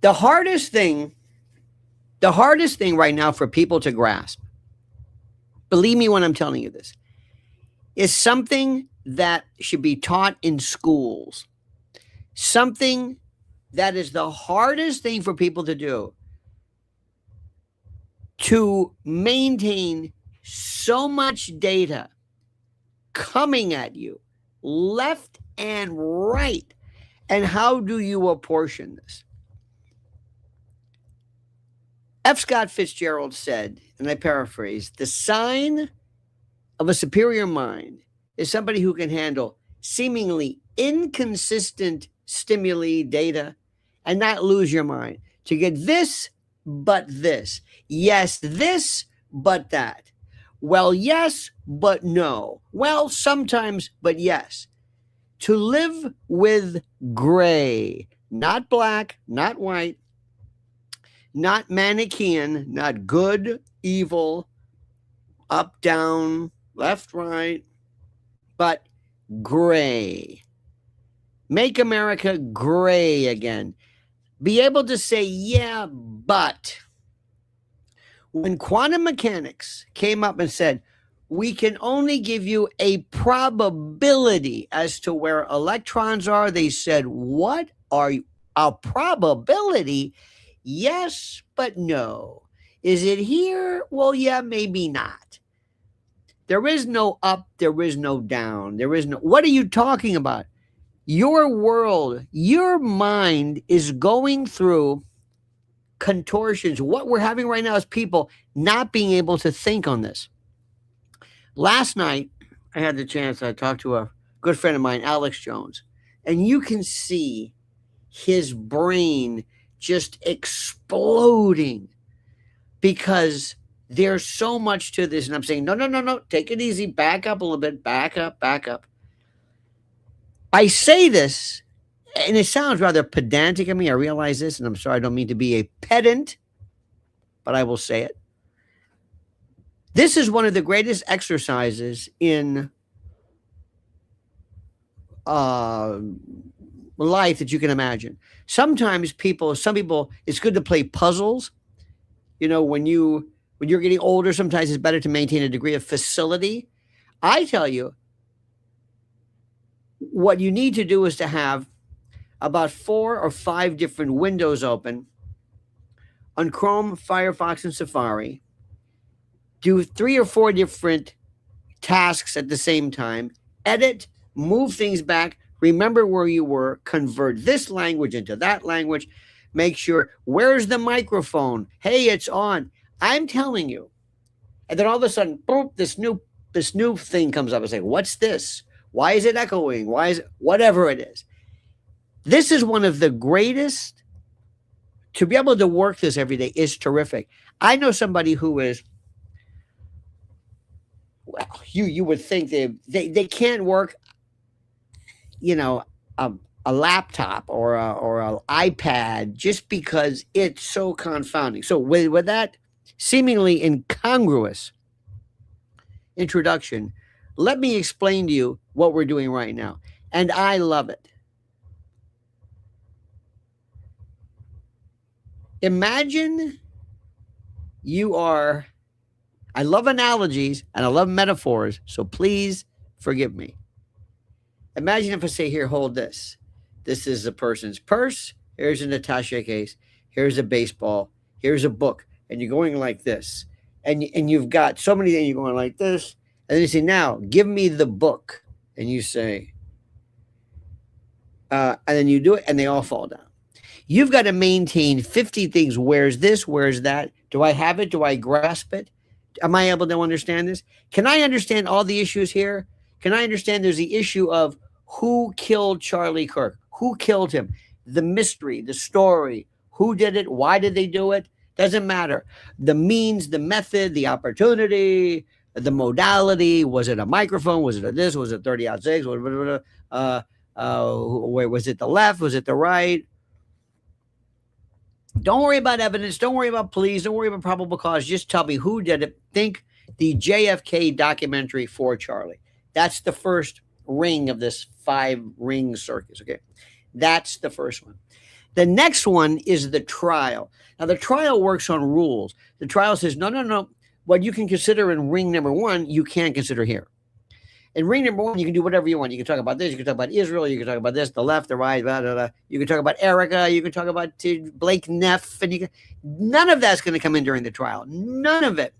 The hardest thing, the hardest thing right now for people to grasp, believe me when I'm telling you this, is something that should be taught in schools. Something that is the hardest thing for people to do, to maintain so much data coming at you left and right. And how do you apportion this? F. Scott Fitzgerald said, and I paraphrase, the sign of a superior mind is somebody who can handle seemingly inconsistent stimuli, data, and not lose your mind. To get this, but this. Yes, this, but that. Well, yes, but no. Well, sometimes, but yes. To live with gray, not black, not white, not Manichean, not good, evil, up, down, left, right, but gray. Make America gray again. Be able to say, yeah, but. When quantum mechanics came up and said, we can only give you a probability as to where electrons are, they said, what are you? A probability? Yes, but no. Is it here? Well, yeah, maybe not. There is no up, there is no down, there is no. What are you talking about? Your world, your mind is going through contortions. What we're having right now is people not being able to think on this. Last night, I had the chance, I talked to a good friend of mine, Alex Jones, and you can see his brain just exploding because there's so much to this. And I'm saying, no, no, no, no, take it easy, back up a little bit, back up, back up. I say this, and it sounds rather pedantic of me. I realize this, and I'm sorry, I don't mean to be a pedant, but I will say it. This is one of the greatest exercises in life that you can imagine. Sometimes some people, it's good to play puzzles. You know, when you're getting older, sometimes it's better to maintain a degree of facility. I tell you, what you need to do is to have about 4 or 5 different windows open on Chrome, Firefox, and Safari. Do 3 or 4 different tasks at the same time. Edit, move things back, remember where you were, convert this language into that language. Make sure, where's the microphone? Hey, it's on. I'm telling you. And then all of a sudden, boom, this new thing comes up. It's like, what's this? Why is it echoing? Why is it whatever it is? This is one of the greatest. To be able to work this every day is terrific. I know somebody who is, well, you would think they can't work, you know, a laptop or an iPad just because it's so confounding. So with that seemingly incongruous introduction, let me explain to you what we're doing right now. And I love it. Imagine you are, I love analogies and I love metaphors, so please forgive me. Imagine if I say, here, hold this. This is a person's purse. Here's an attaché case. Here's a baseball. Here's a book. And you're going like this. And you've got so many things, you're going like this. And then you say, now, give me the book. And you say, and then you do it, and they all fall down. You've got to maintain 50 things. Where's this? Where's that? Do I have it? Do I grasp it? Am I able to understand this? Can I understand all the issues here? Can I understand there's the issue of who killed Charlie Kirk? Who killed him? The mystery, the story. Who did it? Why did they do it? Doesn't matter. The means, the method, the opportunity, the modality. Was it a microphone? Was it a this? Was it 30-06? Was it the left? Was it the right? Don't worry about evidence. Don't worry about police. Don't worry about probable cause. Just tell me who did it. Think the JFK documentary for Charlie. That's the first ring of this 5-ring circus. Okay. That's the first one. The next one is the trial. Now, the trial works on rules. The trial says, no, no, no. What you can consider in ring number one, you can't consider here. In ring number one, you can do whatever you want. You can talk about this. You can talk about Israel. You can talk about this, the left, the right, blah, blah, blah. You can talk about Erica. You can talk about Blake Neff. None of that's going to come in during the trial. None of it.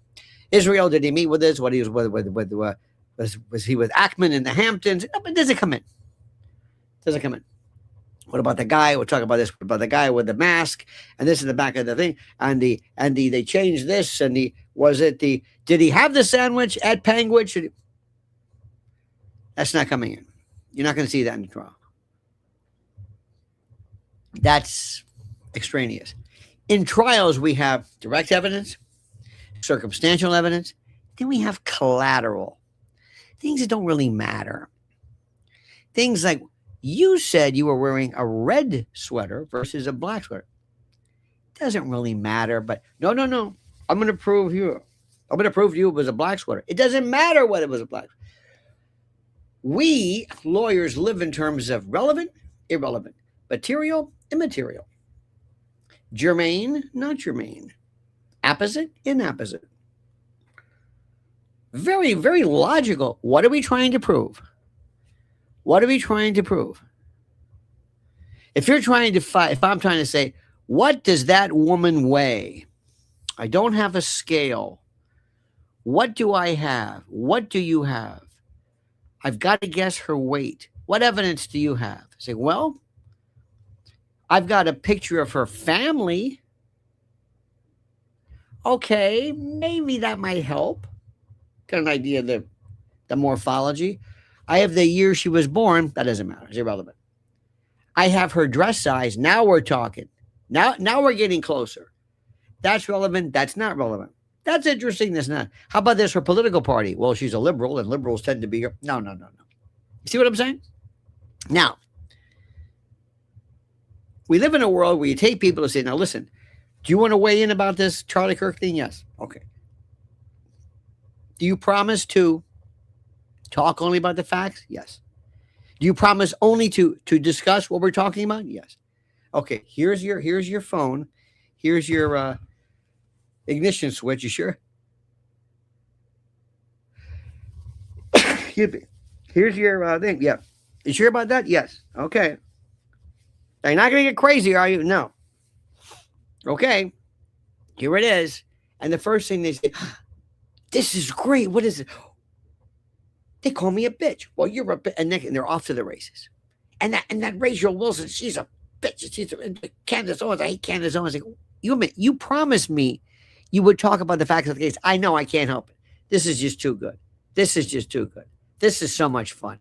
Israel, did he meet with this? What he was with was he with Ackman in the Hamptons? No, but doesn't come in. Doesn't come in. What about the guy? We'll talk about this. What about the guy with the mask? And this is the back of the thing. And they changed this. And did he have the sandwich at Panguitch? That's not coming in. You're not going to see that in the trial. That's extraneous. In trials, we have direct evidence, circumstantial evidence, then we have collateral. Things that don't really matter. Things like, you said you were wearing a red sweater versus a black sweater. Doesn't really matter, but no. I'm going to prove to you it was a black sweater. It doesn't matter whether it was a black sweater. We lawyers live in terms of relevant, irrelevant, material, immaterial, germane, not germane, apposite, inapposite. Very, very logical. What are we trying to prove? What are we trying to prove? If you're trying to fight, if I'm trying to say, what does that woman weigh? I don't have a scale. What do I have? What do you have? I've got to guess her weight. What evidence do you have? I say, well, I've got a picture of her family. Okay, maybe that might help. Got an idea of the morphology. I have the year she was born. That doesn't matter. It's irrelevant. I have her dress size. Now we're talking. Now we're getting closer. That's relevant. That's not relevant. That's interesting. That's not. How about this? Her political party. Well, she's a liberal, and liberals tend to be here. No. You see what I'm saying? Now, we live in a world where you take people and say, now listen, do you want to weigh in about this Charlie Kirk thing? Yes. Okay. Do you promise to talk only about the facts? Yes. Do you promise only to discuss what we're talking about? Yes. Okay. Here's your phone. Here's your ignition switch. You sure? Here's your thing. Yeah. You sure about that? Yes. Okay. Now, you're not going to get crazy, are you? No. Okay. Here it is. And the first thing they say, this is great. What is it? They call me a bitch. Well, you're a bitch. And they're off to the races. And that Rachel Wilson, she's a bitch. She's Candace Owens. I hate Candace Owens. Like, you promised me you would talk about the facts of the case. I know I can't help it. This is just too good. This is just too good. This is so much fun.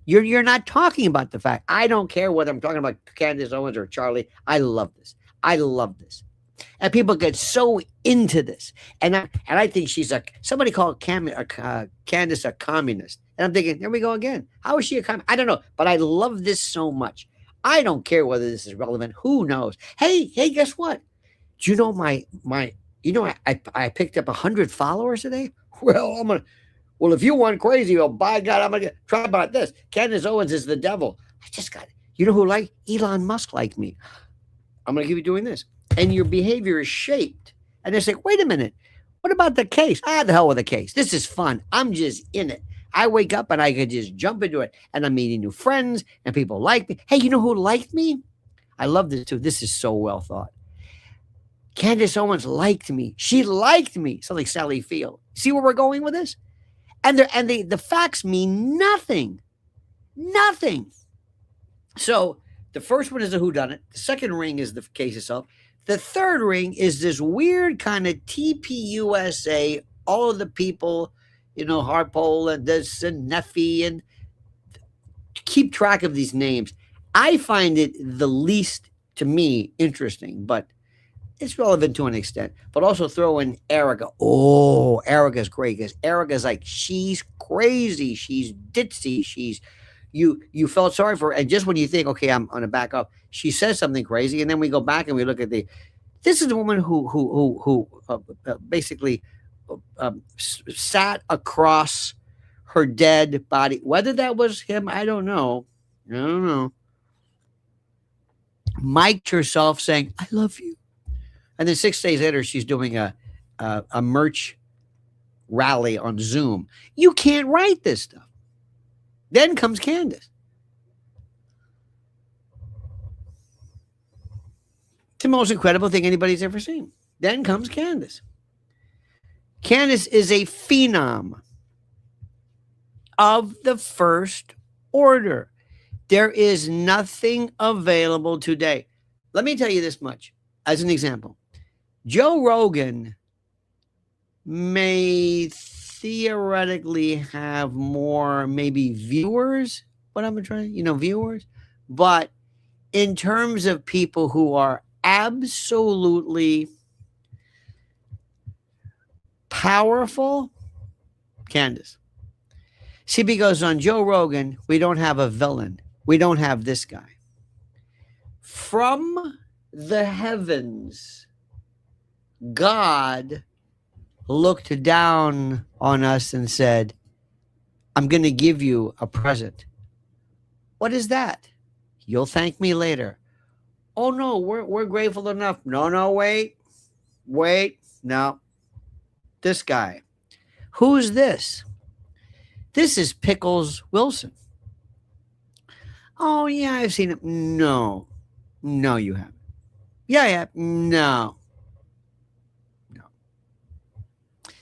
You're not talking about the fact. I don't care whether I'm talking about Candace Owens or Charlie. I love this. I love this. And people get so into this. And I think she's somebody called Candace a communist. And I'm thinking, there we go again. How is she a communist? I don't know. But I love this so much. I don't care whether this is relevant. Who knows? Hey, guess what? Do you know I picked up 100 followers today? Well, if you want crazy, oh, by God, I'm going to try about this. Candace Owens is the devil. I just got it. You know who Elon Musk liked me. I'm going to keep you doing this. And your behavior is shaped. And they say, wait a minute. What about the case? The hell with the case. This is fun. I'm just in it. I wake up and I could just jump into it. And I'm meeting new friends and people like me. Hey, you know who liked me? I love this too. This is so well thought. Candace Owens liked me. She liked me. So like Sally Field. See where we're going with this? And the facts mean nothing. Nothing. So the first one is a whodunit. The second ring is the case itself. The third ring is this weird kind of TPUSA, all of the people, Harpole and this and Neffy, and keep track of these names. I find it the least, to me, interesting, but it's relevant to an extent. But also throw in Erica. Oh, Erica's great because Erica's like, she's crazy. She's ditzy. You felt sorry for her. And just when you think, okay, I'm going to back up, she says something crazy. And then we go back and we look at this is the woman who basically sat across her dead body. Whether that was him, I don't know. mic'd herself saying, I love you. And then 6 days later, she's doing a merch rally on Zoom. You can't write this stuff. Then comes Candace. It's the most incredible thing anybody's ever seen. Then comes Candace. Candace is a phenom of the first order. There is nothing available today. Let me tell you this much as an example. Joe Rogan may theoretically have more maybe viewers, viewers, but in terms of people who are absolutely powerful, Candace. See, because on Joe Rogan, we don't have a villain. We don't have this guy. From the heavens, God looked down on us and said, I'm going to give you a present. What is that? You'll thank me later. Oh, no, we're grateful enough. No, wait, no. This guy. Who's this? This is Pickles Wilson. Oh, yeah, I've seen him. No, you haven't. Yeah, I have. No.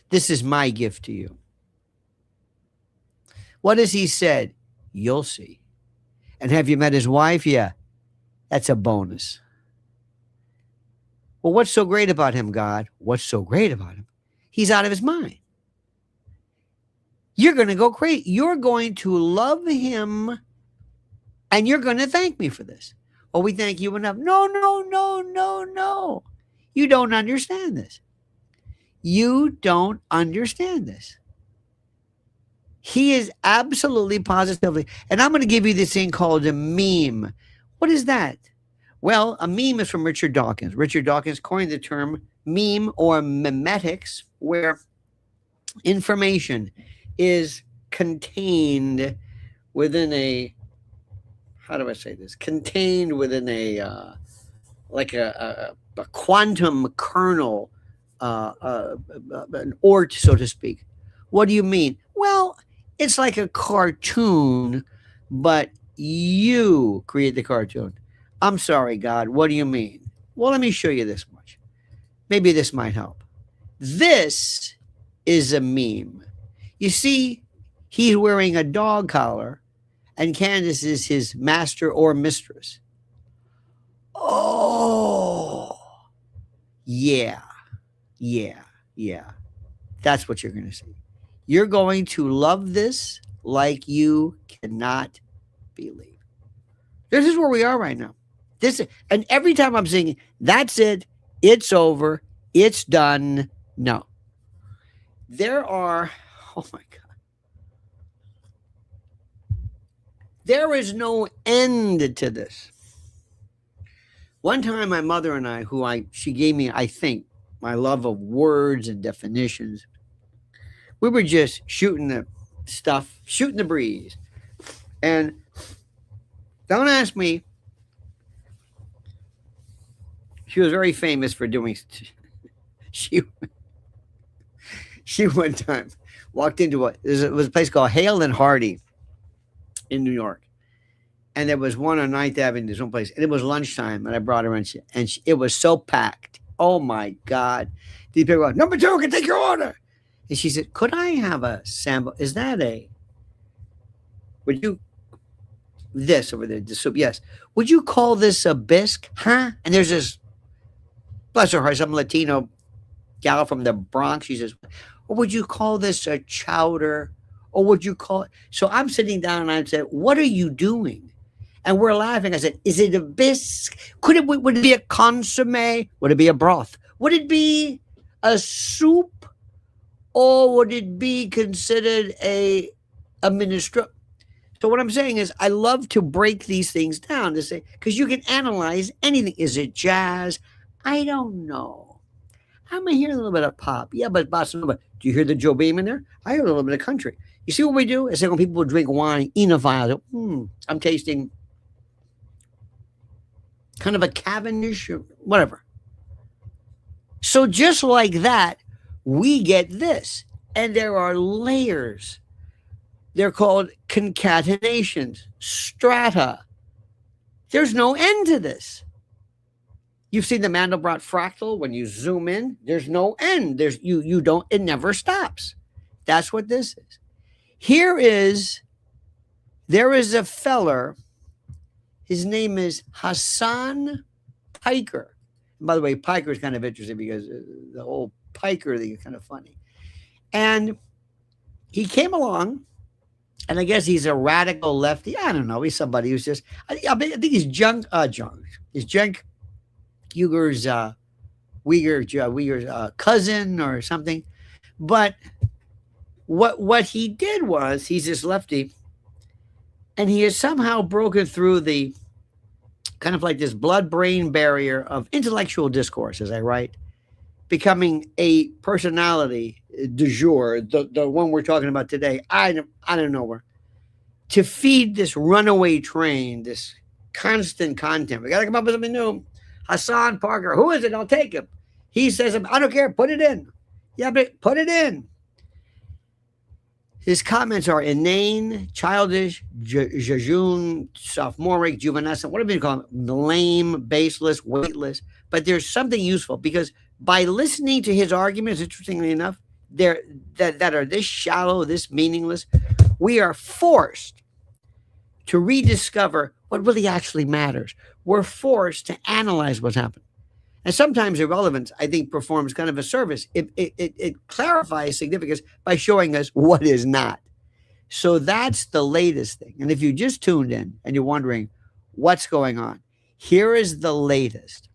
This is my gift to you. What has he said? You'll see. And have you met his wife? Yeah, that's a bonus. Well, what's so great about him, God? What's so great about him? He's out of his mind. You're going to go crazy. You're going to love him, and you're going to thank me for this. Oh, we thank you enough. No. You don't understand this. You don't understand this. He is absolutely positively. And I'm going to give you this thing called a meme. What is that? Well, a meme is from Richard Dawkins. Richard Dawkins coined the term meme or memetics, where information is contained within a, how do I say this? Contained within a, like a quantum kernel, an ort, so to speak. What do you mean? Well, it's like a cartoon, but you create the cartoon. I'm sorry, God. What do you mean? Well, let me show you this much. Maybe this might help. This is a meme. You see, he's wearing a dog collar, and Candace is his master or mistress. Oh, yeah. That's what you're going to see. You're going to love this like you cannot believe. This is where we are right now. And every time I'm singing, that's it. It's over. It's done. No. There are, oh my God. There is no end to this. One time my mother and I, she gave me, I think, my love of words and definitions. We were just shooting the breeze. And don't ask me. She was very famous for doing, she one time walked into it was a place called Hale and Hardy in New York. And there was one on 9th Avenue, there's one place, and it was lunchtime, and I brought her in, and it was so packed. Oh my God. These people were, number 2, can take your order. And she said, could I have a sample? Is that this over there, the soup? Yes. Would you call this a bisque? Huh? And there's this, bless her heart, some Latino gal from the Bronx. She says, or would you call this a chowder? Or would you call it? So I'm sitting down and I said, what are you doing? And we're laughing. I said, is it a bisque? Would it be a consomme? Would it be a broth? Would it be a soup? Or would it be considered a minestrone? So what I'm saying is I love to break these things down to say, because you can analyze anything. Is it jazz? I don't know. I'm going to hear a little bit of pop. Yeah, but bossa nova. Do you hear the Joe Beam in there? I hear a little bit of country. You see what we do? It's like when people drink wine, enophile. I'm tasting kind of a Cavendish or whatever. So just like that, we get this. And there are layers. They're called concatenations, strata. There's no end to this. You've seen the Mandelbrot fractal. When you zoom in, there's no end. It never stops. That's what this is. There is a feller. His name is Hassan Piker. And by the way, Piker is kind of interesting because the whole Piker thing is kind of funny. And he came along, and I guess he's a radical lefty. I don't know. He's somebody who's just, I think he's He's Cenk Uyghur's cousin or something. But what he did was, he's this lefty, and he has somehow broken through the kind of like this blood-brain barrier of intellectual discourse, as I write, becoming a personality du jour, the one we're talking about today. I don't know where, to feed this runaway train, this constant content. We got to come up with something new. Hassan Parker, who is it? I'll take him. He says, I don't care, put it in. Yeah, but put it in. His comments are inane, childish, jejune, sophomoric, juvenescent, whatever you call them, lame, baseless, weightless. But there's something useful, because by listening to his arguments, interestingly enough, that are this shallow, this meaningless, we are forced to rediscover what really actually matters. We're forced to analyze what's happened. And sometimes irrelevance, I think, performs kind of a service. It clarifies significance by showing us what is not. So that's the latest thing. And if you just tuned in and you're wondering what's going on, here is the latest.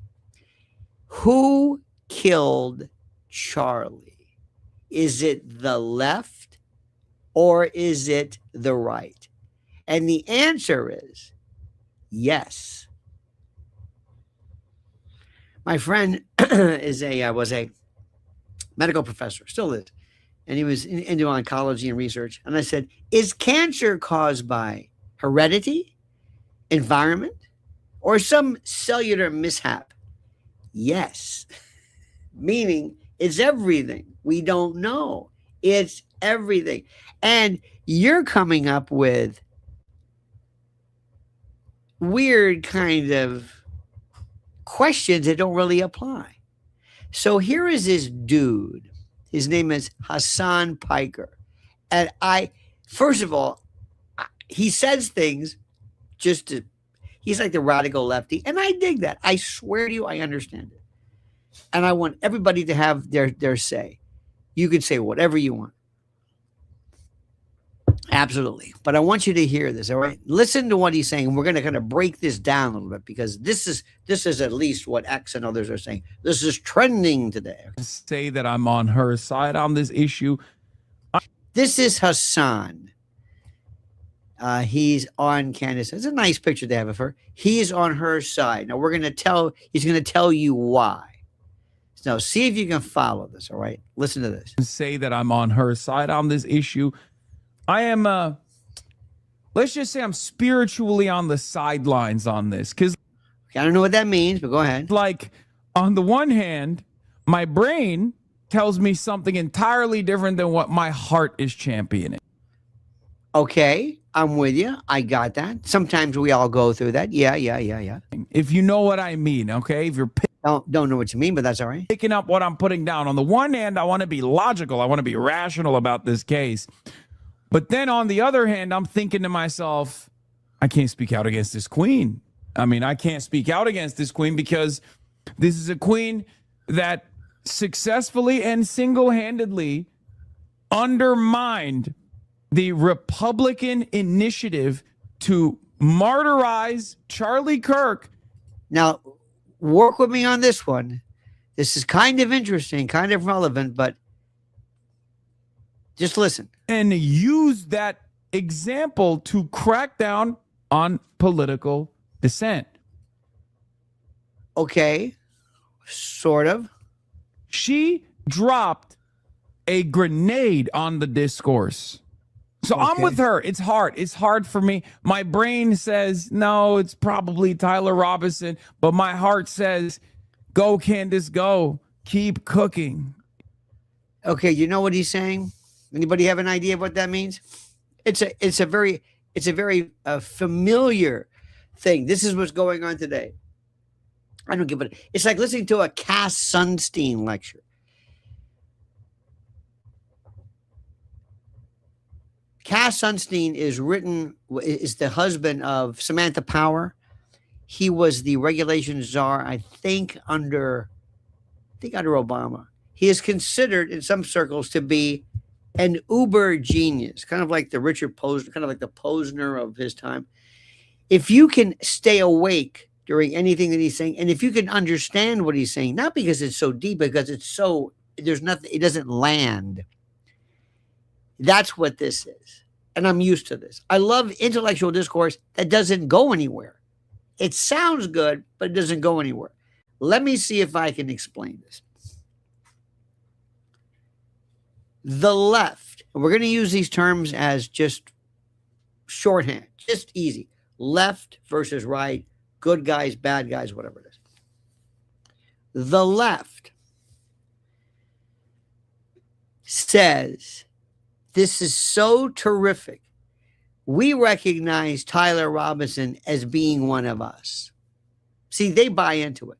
Who killed Charlie? Is it the left or is it the right? And the answer is yes. My friend was a medical professor, still is, and he was into oncology and research. And I said, is cancer caused by heredity, environment, or some cellular mishap? Yes. Meaning it's everything. We don't know. It's everything. And you're coming up with weird kind of questions that don't really apply. So here is this dude. His name is Hassan Piker. And first of all, he says things he's like the radical lefty. And I dig that. I swear to you, I understand it. And I want everybody to have their say. You can say whatever you want. Absolutely. But I want you to hear this, all right? Listen to what he's saying. We're going to kind of break this down a little bit, because this is at least what X and others are saying. This is trending today. Say that I'm on her side on this issue. This is Hassan. He's on Candace. It's a nice picture they have of her. He's on her side. Now he's going to tell you why. So see if you can follow this, all right? Listen to this. Say that I'm on her side on this issue. I am, let's just say I'm spiritually on the sidelines on this, because I don't know what that means, but go ahead. Like, on the one hand, my brain tells me something entirely different than what my heart is championing. Okay, I'm with you. I got that. Sometimes we all go through that. Yeah. If you know what I mean, okay? If you're don't know what you mean, but that's all right. Picking up what I'm putting down. On the one hand, I want to be logical. I want to be rational about this case. But then on the other hand, I'm thinking to myself, I can't speak out against this queen. I mean, I can't speak out against this queen because this is a queen that successfully and single-handedly undermined the Republican initiative to martyrize Charlie Kirk. Now, work with me on this one. This is kind of interesting, kind of relevant, but just listen. And use that example to crack down on political dissent. Okay, sort of. She dropped a grenade on the discourse. So I'm with her. It's hard. It's hard for me. My brain says, no, it's probably Tyler Robinson. But my heart says, go, Candace, go. Keep cooking. Okay, you know what he's saying? Anybody have an idea of what that means? It's a very familiar thing. This is what's going on today. I don't give it. It's like listening to a Cass Sunstein lecture. Cass Sunstein is the husband of Samantha Power. He was the regulation czar, I think under Obama. He is considered in some circles to be an uber genius, kind of like the Richard Posner, kind of like the Posner of his time. If you can stay awake during anything that he's saying, and if you can understand what he's saying, not because it's so deep, because there's nothing, it doesn't land. That's what this is. And I'm used to this. I love intellectual discourse that doesn't go anywhere. It sounds good, but it doesn't go anywhere. Let me see if I can explain this. The left, and we're going to use these terms as just shorthand, just easy. Left versus right, good guys, bad guys, whatever it is. The left says, this is so terrific. We recognize Tyler Robinson as being one of us. See, they buy into it.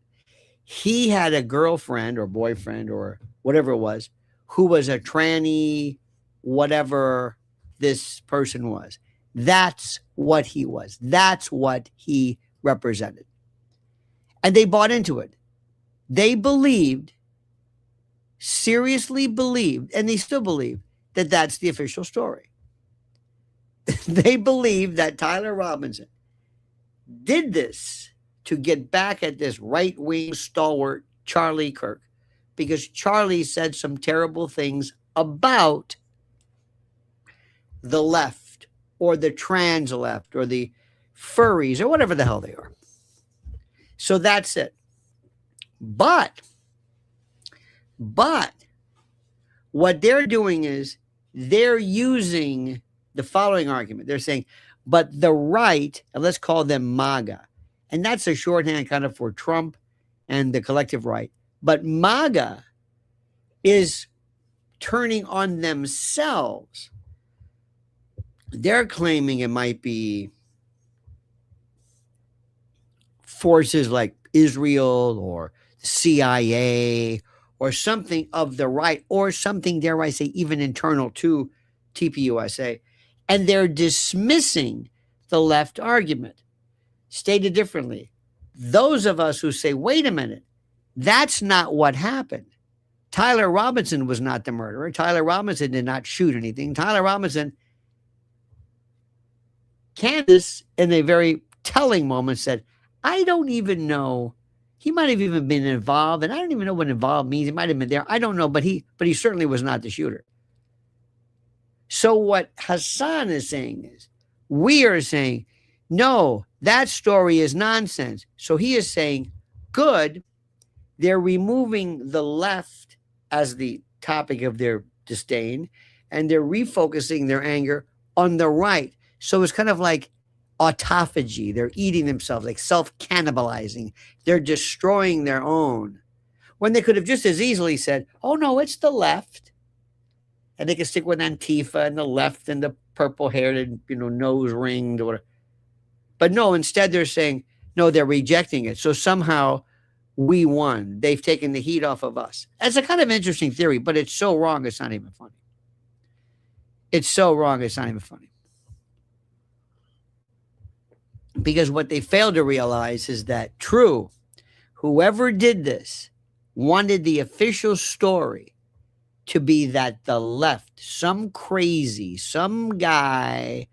He had a girlfriend or boyfriend or whatever it was who was a tranny, whatever this person was. That's what he was. That's what he represented. And they bought into it. They seriously believed, and they still believe, that that's the official story. They believe that Tyler Robinson did this to get back at this right-wing stalwart Charlie Kirk, because Charlie said some terrible things about the left or the trans left or the furries or whatever the hell they are. So that's it. But what they're doing is they're using the following argument. They're saying, but the right, and let's call them MAGA, and that's a shorthand kind of for Trump and the collective right. But MAGA is turning on themselves. They're claiming it might be forces like Israel or CIA or something of the right, or something, dare I say, even internal to TPUSA. And they're dismissing the left argument. Stated differently, those of us who say, wait a minute, that's not what happened. Tyler Robinson was not the murderer. Tyler Robinson did not shoot anything. Tyler Robinson, Candace, in a very telling moment, said, I don't even know. He might have even been involved, and I don't even know what involved means. He might have been there. I don't know, but he certainly was not the shooter. So what Hassan is saying is, we are saying, no, that story is nonsense. So he is saying, good, they're removing the left as the topic of their disdain, and they're refocusing their anger on the right. So it's kind of like autophagy. They're eating themselves, like self-cannibalizing. They're destroying their own. When they could have just as easily said, oh, no, it's the left. And they could stick with Antifa and the left and the purple-haired, nose ringed or whatever. But no, instead they're saying, no, they're rejecting it. So somehow we won. They've taken the heat off of us. That's a kind of interesting theory, but it's so wrong, it's not even funny. It's so wrong, it's not even funny. Because what they fail to realize is that, true, whoever did this wanted the official story to be that the left, some guy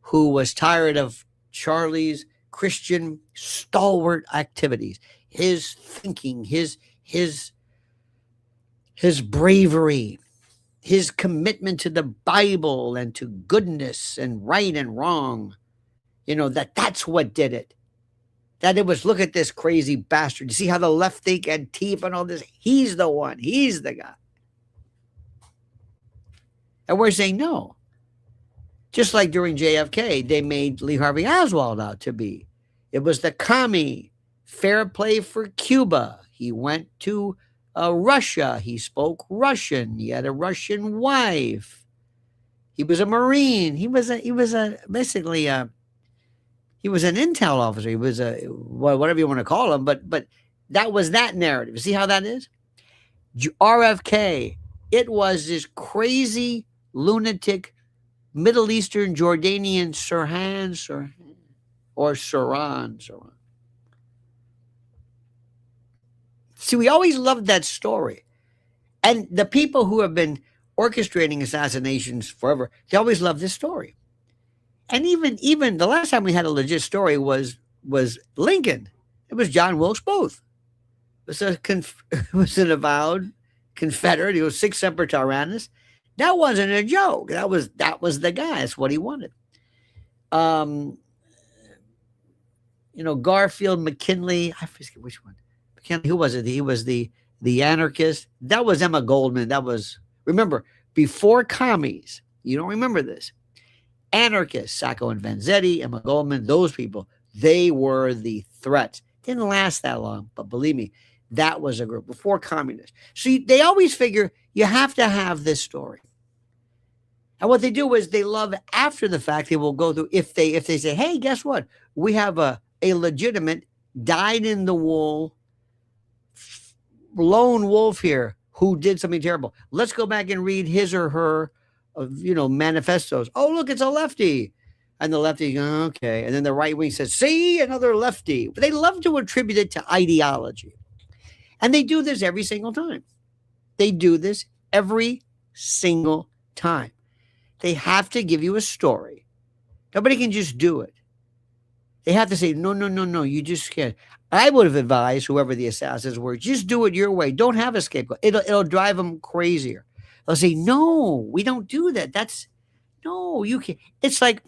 who was tired of Charlie's Christian stalwart activities, his thinking, his bravery, his commitment to the Bible and to goodness and right and wrong, that's what did it. That it was, look at this crazy bastard. You see how the left think Antifa and all this? He's the one. He's the guy. And we're saying, no. Just like during JFK, they made Lee Harvey Oswald out to be. It was the commie, fair play for Cuba. He went to Russia. He spoke Russian. He had a Russian wife. He was a Marine. He was basically he was an intel officer. He was a whatever you want to call him. But that was that narrative. See how that is? RFK. It was this crazy lunatic Middle Eastern Jordanian Sirhan or Saran. See, we always loved that story. And the people who have been orchestrating assassinations forever, they always love this story. And even the last time we had a legit story was Lincoln. It was John Wilkes Booth. It was an avowed Confederate. He was Sic Semper Tyrannis. That wasn't a joke. That was the guy. That's what he wanted. Garfield McKinley. I forget which one. McKinley. Who was it? He was the anarchist. That was Emma Goldman. That was, remember, before commies. You don't remember this. Anarchists, Sacco and Vanzetti, Emma Goldman, those people, they were the threats. Didn't last that long, but believe me, that was a group before communists. So they always figure you have to have this story. And what they do is they love after the fact, they will go through, if they say, hey, guess what? We have a legitimate dyed in the wool lone wolf here who did something terrible. Let's go back and read his or her manifestos. Oh, look, it's a lefty. And the lefty, okay. And then the right wing says, see, another lefty. But they love to attribute it to ideology. And they do this every single time. They do this every single time. They have to give you a story. Nobody can just do it. They have to say, no, you just can't. I would have advised whoever the assassins were, just do it your way. Don't have a scapegoat. It'll drive them crazier. They'll say, no, we don't do that. No, you can't. It's like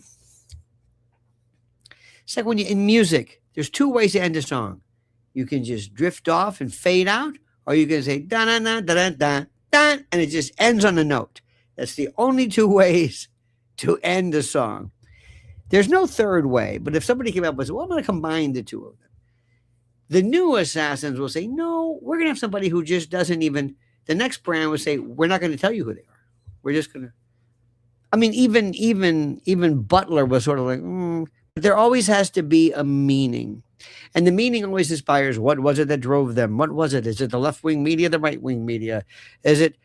when you in music, there's two ways to end a song. You can just drift off and fade out, or you can say da da da da da da, and it just ends on a note. That's the only two ways to end a song. There's no third way, but if somebody came up with, well, I'm going to combine the two of them. The new assassins will say, no, we're going to have somebody who just doesn't even, the next brand will say, we're not going to tell you who they are. We're just going to, I mean, even Butler was sort of like, there always has to be a meaning. And the meaning always inspires, what was it that drove them? What was it? Is it the left-wing media, the right-wing media? Is it,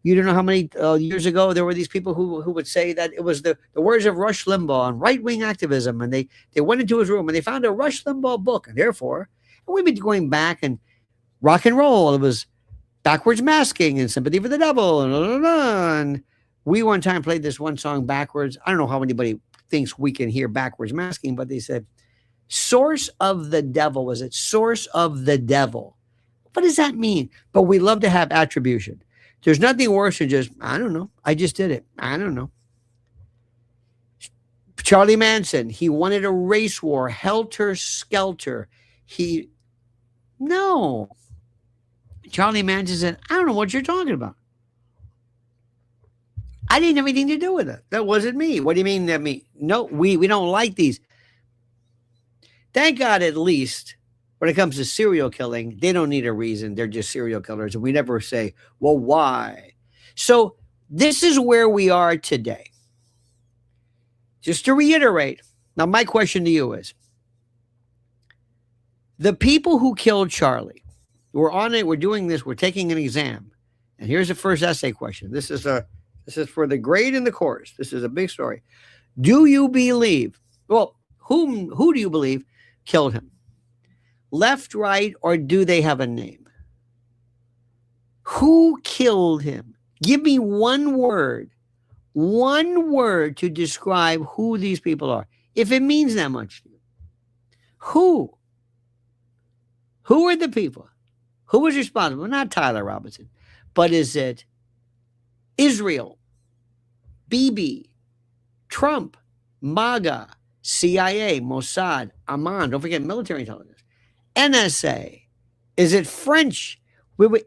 you don't know how many years ago there were these people who would say that it was the words of Rush Limbaugh on right-wing activism, and they went into his room and they found a Rush Limbaugh book, and therefore, and we've been going back and rock and roll. It was backwards masking and sympathy for the devil, and we one time played this one song backwards. I don't know how anybody thinks we can hear backwards masking, but they said, source of the devil. Was it source of the devil? What does that mean? But we love to have attribution. There's nothing worse than just, I don't know. I just did it. I don't know. Charlie Manson, he wanted a race war, helter skelter. No. Charlie Manson said, I don't know what you're talking about. I didn't have anything to do with it. That wasn't me. What do you mean that me? No, we don't like these. Thank God, at least, when it comes to serial killing, they don't need a reason. They're just serial killers. And we never say, well, why? So this is where we are today. Just to reiterate, now my question to you is, the people who killed Charlie, we're on it, we're doing this, we're taking an exam. And here's the first essay question. This is for the grade in the course. This is a big story. Do you believe, well, who do you believe killed him? Left, right, or do they have a name? Who killed him? Give me one word to describe who these people are, if it means that much to you. Who? Who are the people? Who was responsible? Not Tyler Robinson, but is it Israel, Bibi, Trump, MAGA, CIA, Mossad, Amman, don't forget military intelligence, NSA? Is it French?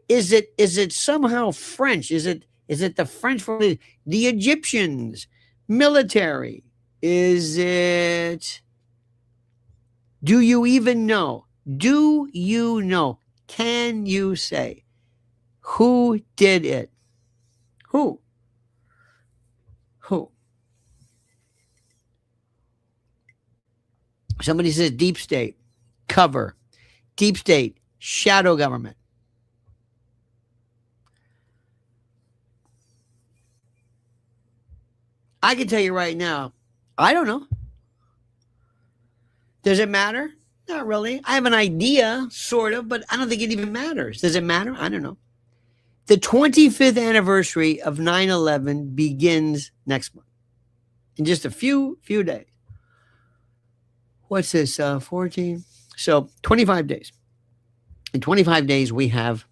Is it somehow French? Is it the French for the Egyptians? Military? Is it, do you even know? Do you know? Can you say who did it? Who? Who? Somebody says deep state, cover, deep state, shadow government. I can tell you right now, I don't know. Does it matter? Not really. I have an idea, sort of, but I don't think it even matters. Does it matter? I don't know. The 25th anniversary of 9/11 begins next month, in just a few days. What's this? 14. So 25 days. In 25 days, we have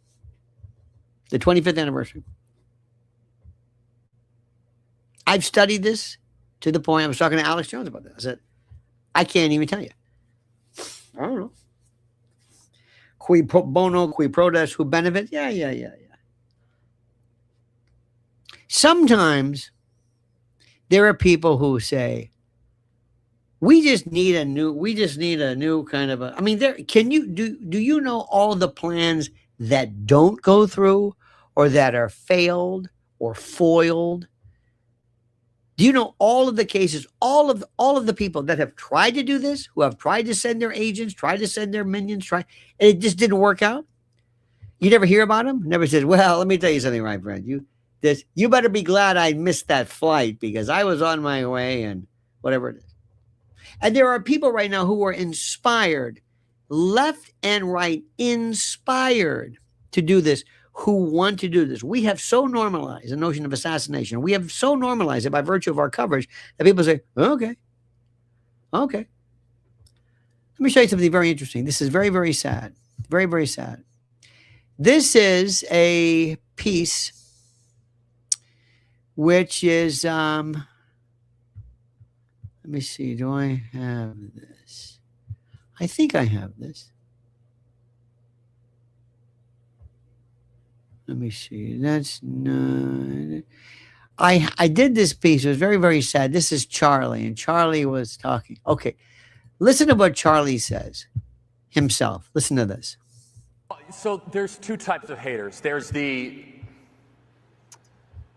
the 25th anniversary. I've studied this to the point, I was talking to Alex Jones about this. I said, I can't even tell you. I don't know. Qui pro bono, qui prodest, who benefit? Yeah. Sometimes there are people who say, we just need a new kind of I mean, do you know all the plans that don't go through or that are failed or foiled? Do you know all of the cases, all of the people that have tried to do this, who have tried to send their agents, tried to send their minions, and it just didn't work out? You never hear about them? Never says, well, let me tell you something, my friend. You better be glad I missed that flight because I was on my way and whatever it is. And there are people right now who are inspired, left and right, inspired to do this, who want to do this. We have so normalized the notion of assassination. We have so normalized it by virtue of our coverage that people say, okay. Let me show you something very interesting. This is very, very sad. Very, very sad. This is a piece which is, let me see, do I have this? I think I have this. Let me see. That's not. I did this piece. It was very, very sad. This is Charlie, and Charlie was talking. Okay. Listen to what Charlie says himself. Listen to this. So there's two types of haters. There's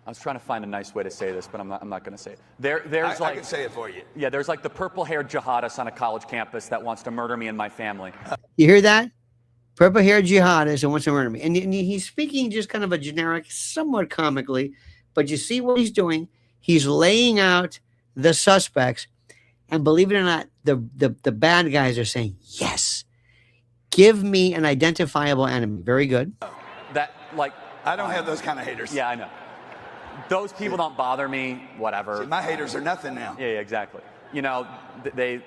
I was trying to find a nice way to say this, but I'm not going to say it. There's I can say it for you. Yeah, there's like the purple-haired jihadist on a college campus that wants to murder me and my family. You hear that? Purple-haired jihadist and wants to murder me. And he's speaking just kind of a generic, somewhat comically, but you see what he's doing? He's laying out the suspects, and believe it or not, the bad guys are saying, yes, give me an identifiable enemy. Very good. I don't have those kind of haters. Yeah, I know. Those people don't bother me, whatever. See, my haters are nothing now. Yeah, exactly. You know, they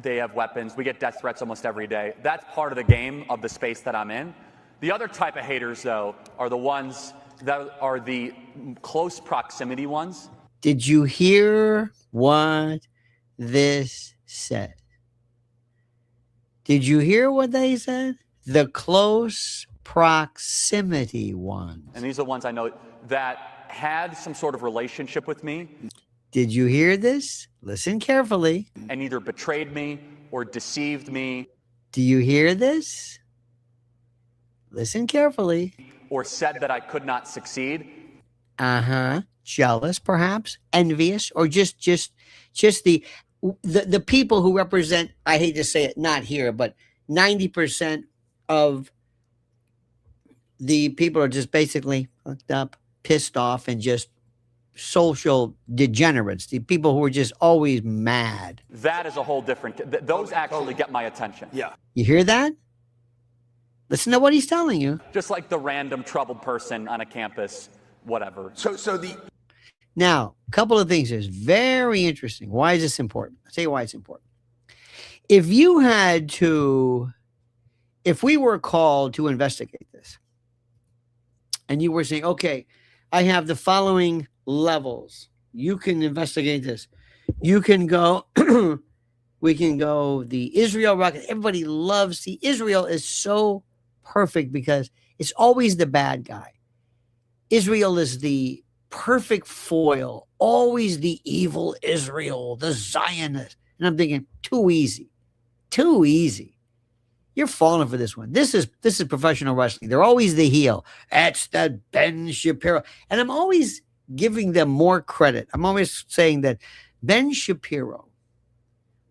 have weapons. We get death threats almost every day. That's part of the game of the space that I'm in. The other type of haters, though, are the ones that are the close proximity ones. Did you hear what this said? Did you hear what they said? The close proximity ones. And these are the ones I know that had some sort of relationship with me. Did you hear this? Listen carefully. And either betrayed me or deceived me. Do you hear this? Listen carefully. Or said that I could not succeed. Jealous, perhaps, envious, or just the people who represent, I hate to say it, not here, but 90% of the people are just basically hooked up, pissed off, and just social degenerates, the people who are just always mad. That is a whole different, those actually get my attention. Yeah. You hear that? Listen to what he's telling you. Just like the random troubled person on a campus, whatever. Now, a couple of things is very interesting. Why is this important? I'll tell you why it's important. If we were called to investigate this, and you were saying, okay, I have the following levels. You can investigate this. You can go, we can go the Israel rocket. Everybody loves, Israel is so perfect because it's always the bad guy. Israel is the perfect foil always the evil Israel, the Zionist. And I'm thinking, too easy. Too easy. You're falling for this one. This is professional wrestling. They're always the heel. That's that Ben Shapiro. And I'm always giving them more credit. I'm always saying that Ben Shapiro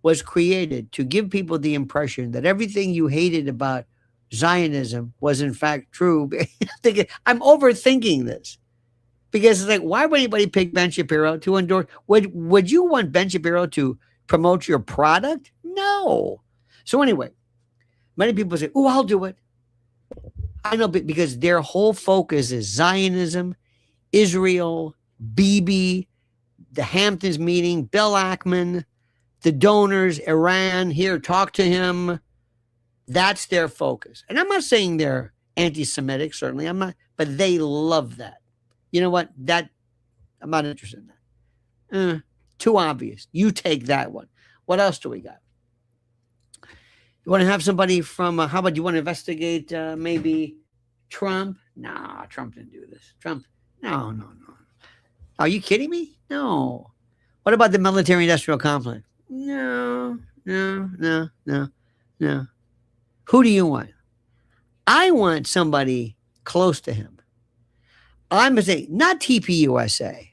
was created to give people the impression that everything you hated about Zionism was in fact true. I'm overthinking this. Because it's like, why would anybody pick Ben Shapiro to endorse? Would you want Ben Shapiro to promote your product? No. So anyway, many people say, oh, I'll do it. I know, because their whole focus is Zionism, Israel, Bibi, the Hamptons meeting, Bill Ackman, the donors, Iran, here, talk to him. That's their focus. And I'm not saying they're anti-Semitic, certainly. I'm not, but they love that. You know what? I'm not interested in that. Too obvious. You take that one. What else do we got? You want to have somebody from, how about you want to investigate maybe Trump? Nah, Trump didn't do this. Trump, no. Are you kidding me? No. What about the military-industrial complex? No. Who do you want? I want somebody close to him. I'm going to say, not TPUSA.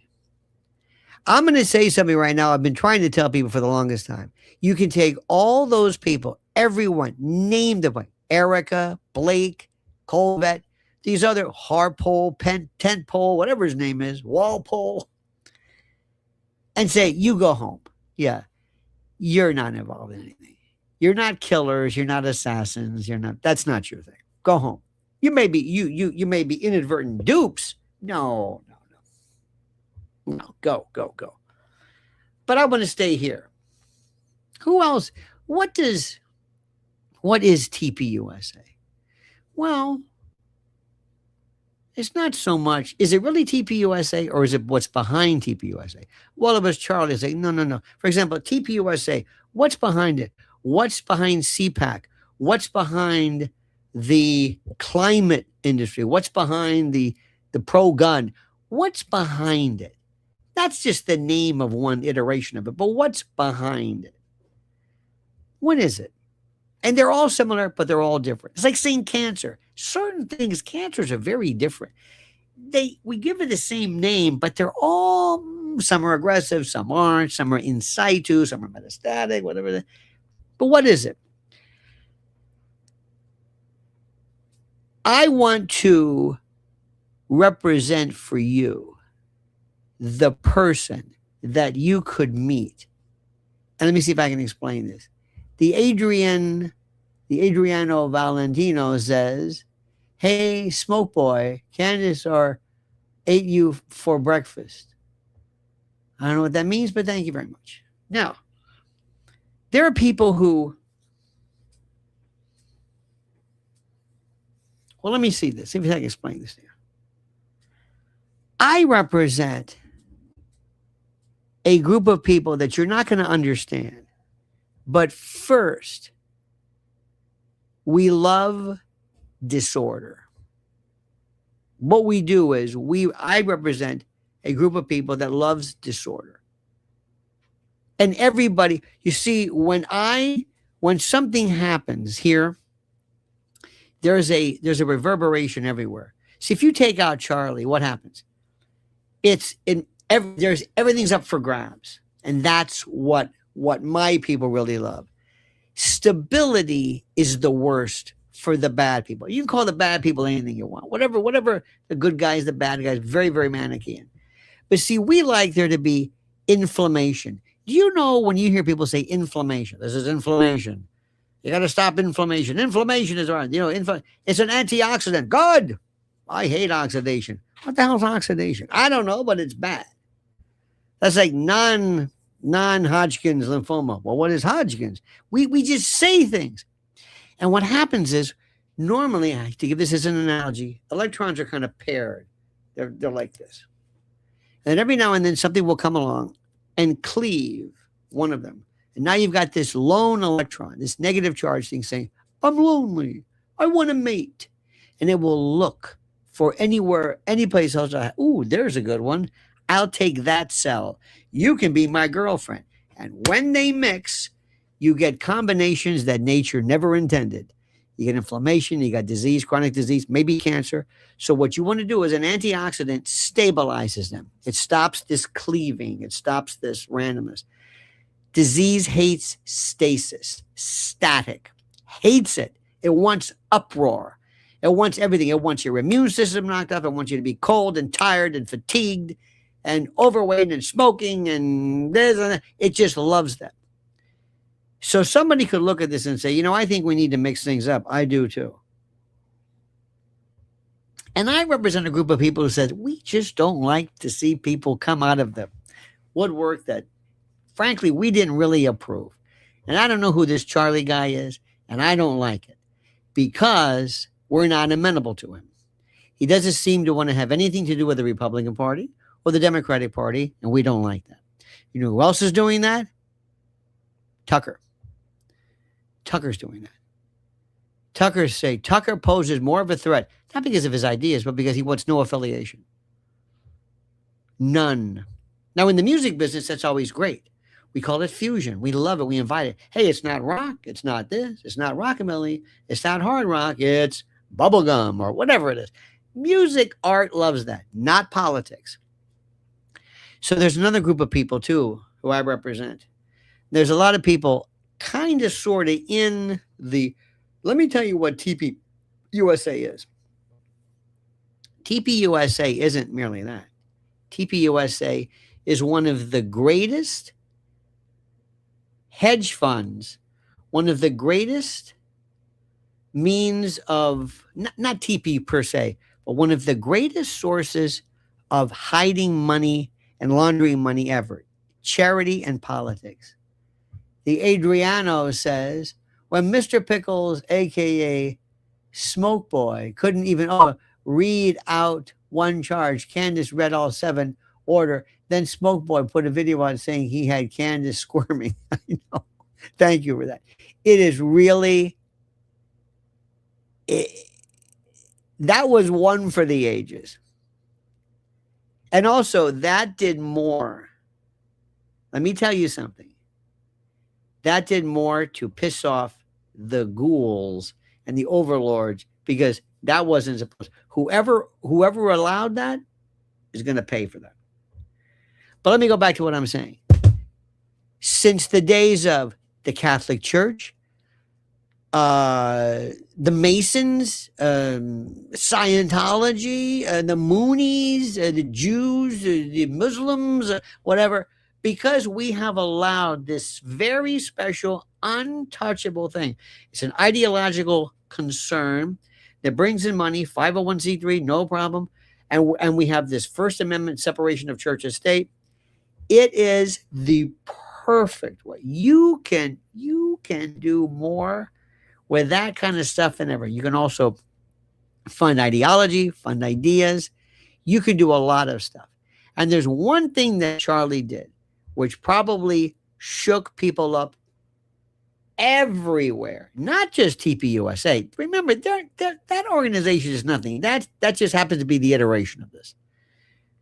I'm going to say something right now I've been trying to tell people for the longest time. You can take all those people, everyone, name them, Erica, Blake, Colvett, these other Harpole, Tentpole, whatever his name is, Walpole, and say, you go home. Yeah, you're not involved in anything. You're not killers. You're not assassins. That's not your thing. Go home. You may be, you may be inadvertent dupes. No, go. But I want to stay here. Who else? What is TPUSA? Well, it's not so much, is it really TPUSA or is it what's behind TPUSA? Well, it was Charlie saying, no. For example, TPUSA, what's behind it? What's behind CPAC? What's behind the climate industry? What's behind the pro-gun? What's behind it? That's just the name of one iteration of it, but what's behind it? What is it? And they're all similar, but they're all different. It's like saying cancer. Certain things, cancers are very different. We give it the same name, but they're all, some are aggressive, some aren't, some are in situ, some are metastatic, whatever. But what is it? I want to represent for you the person that you could meet. And let me see if I can explain this. The Adriano Valentino says, hey, smoke boy, Candace ate you for breakfast. I don't know what that means, but thank you very much. Now, there are people who, well, let me see this. See if I can explain this to you. I represent a group of people that you're not going to understand. But first, we love disorder. What we do is I represent a group of people that loves disorder. And everybody, you see, when something happens here, there's a reverberation everywhere. See, if you take out Charlie, what happens? Everything's up for grabs. And that's what my people really love. Stability is the worst for the bad people. You can call the bad people anything you want. Whatever the good guys, the bad guys, very, very Manichaean. But see, we like there to be inflammation. Do you know when you hear people say inflammation? This is inflammation. You got to stop inflammation. Inflammation is right. It's an antioxidant. Good. I hate oxidation. What the hell is oxidation? I don't know, but it's bad. That's like non-Hodgkin's lymphoma. Well, what is Hodgkin's? We just say things. And what happens is, normally, to give this as an analogy, electrons are kind of paired. They're like this. And every now and then something will come along and cleave one of them. And now you've got this lone electron, this negative charge thing saying, I'm lonely. I want to mate. And it will look for anywhere, any place else. Ooh, there's a good one. I'll take that cell. You can be my girlfriend. And when they mix, you get combinations that nature never intended. You get inflammation, you got disease, chronic disease, maybe cancer. So what you want to do is an antioxidant stabilizes them. It stops this cleaving. It stops this randomness. Disease hates stasis, static, hates it. It wants uproar. It wants everything. It wants your immune system knocked up. It wants you to be cold and tired and fatigued and overweight and smoking and this and that. It just loves that. So somebody could look at this and say, you know, I think we need to mix things up. I do too. And I represent a group of people who said, we just don't like to see people come out of the woodwork that, frankly, we didn't really approve. And I don't know who this Charlie guy is, and I don't like it because we're not amenable to him. He doesn't seem to want to have anything to do with the Republican Party or the Democratic Party, and we don't like that. You know who else is doing that? Tucker. Tucker's doing that. Tucker poses more of a threat, not because of his ideas, but because he wants no affiliation. None. Now, in the music business, that's always great. We call it fusion. We love it. We invite it. Hey, it's not rock. It's not this. It's not rockabilly. It's not hard rock. It's bubblegum or whatever it is. Music, art loves that, not politics. So there's another group of people, too, who I represent. There's a lot of people kind of sort of in the, let me tell you what TP USA is. TP USA isn't merely that. TP USA is one of the greatest hedge funds, one of the greatest means of, not TP per se, but one of the greatest sources of hiding money and laundering money ever. Charity and politics. The Adriano says, when Mr. Pickles, a.k.a. Smoke Boy, couldn't even read out one charge, Candace read all 7 order. Then Smoke Boy put a video on saying he had Candace squirming. I know. Thank you for that. It is really, that was one for the ages. And also, that did more. Let me tell you something. That did more to piss off the ghouls and the overlords because that wasn't supposed. Whoever allowed that is going to pay for that. But let me go back to what I'm saying. Since the days of the Catholic Church, the Masons, Scientology, the Moonies, the Jews, the Muslims, whatever, because we have allowed this very special, untouchable thing. It's an ideological concern that brings in money, 501c3, no problem. And we have this First Amendment separation of church and state. It is the perfect way. You can do more with that kind of stuff than ever. You can also fund ideology, fund ideas. You can do a lot of stuff. And there's one thing that Charlie did, which probably shook people up everywhere, not just TPUSA. Remember, that organization is nothing. That just happens to be the iteration of this.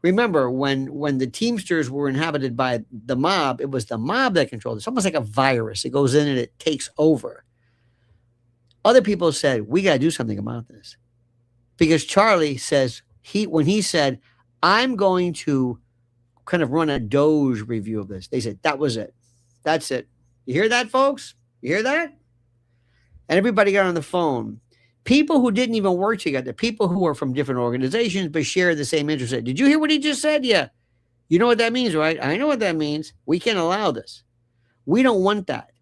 Remember, when the Teamsters were inhabited by the mob, it was the mob that controlled it. It's almost like a virus. It goes in and it takes over. Other people said, we got to do something about this. Because Charlie says, when he said, I'm going to kind of run a Doge review of this, they said, that was it. That's it. You hear that, folks? You hear that? And everybody got on the phone. People who didn't even work together, people who were from different organizations but shared the same interest. Did you hear what he just said? Yeah. You know what that means, right? I know what that means. We can't allow this. We don't want that.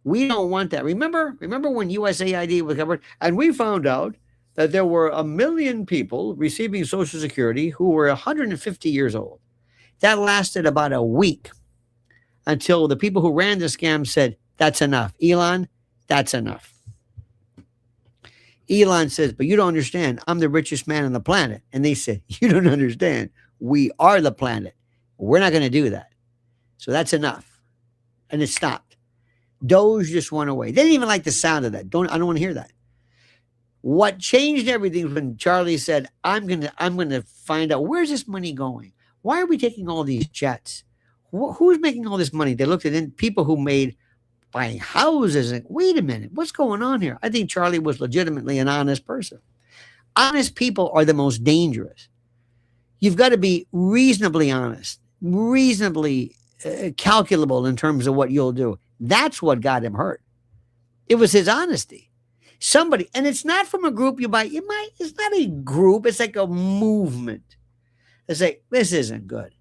We don't want that. Remember when USAID was covered? And we found out that there were 1 million people receiving Social Security who were 150 years old. That lasted about a week until the people who ran the scam said, that's enough. Elon, that's enough. Elon says, but you don't understand. I'm the richest man on the planet. And they said, you don't understand. We are the planet. We're not going to do that. So that's enough. And it stopped. Doge just went away. They didn't even like the sound of that. I don't want to hear that. What changed everything when Charlie said, I'm going to find out, where's this money going? Why are we taking all these jets? Who's making all this money? They looked at people who made buying houses and wait a minute, what's going on here? I think Charlie was legitimately an honest person. Honest people are the most dangerous. You've got to be reasonably honest, reasonably calculable in terms of what you'll do. That's what got him hurt. It was his honesty. Somebody, and it's not from a group it's not a group, it's like a movement. It's like, this isn't good.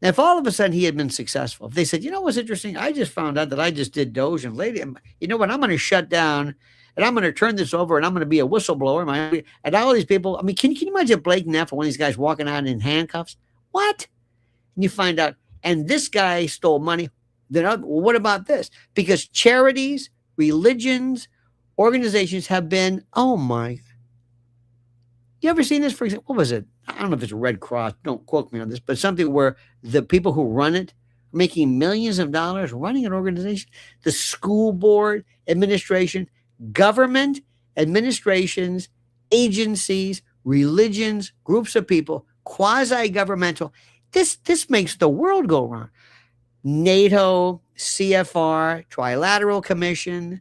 Now, if all of a sudden he had been successful, if they said, you know what's interesting? I just found out that I just did Doge and lady, you know what? I'm going to shut down and I'm going to turn this over and I'm going to be a whistleblower. And all these people, I mean, can you imagine Blake Neff or one of these guys walking out in handcuffs? What? And you find out, and this guy stole money. Then, well, what about this? Because charities, religions, organizations have been, oh my. You ever seen this, for example? What was it? I don't know if it's a Red Cross. Don't quote me on this, but something where the people who run it are making millions of dollars running an organization. The school board, administration, government, administrations, agencies, religions, groups of people, quasi-governmental. This makes the world go round. NATO, CFR, Trilateral Commission,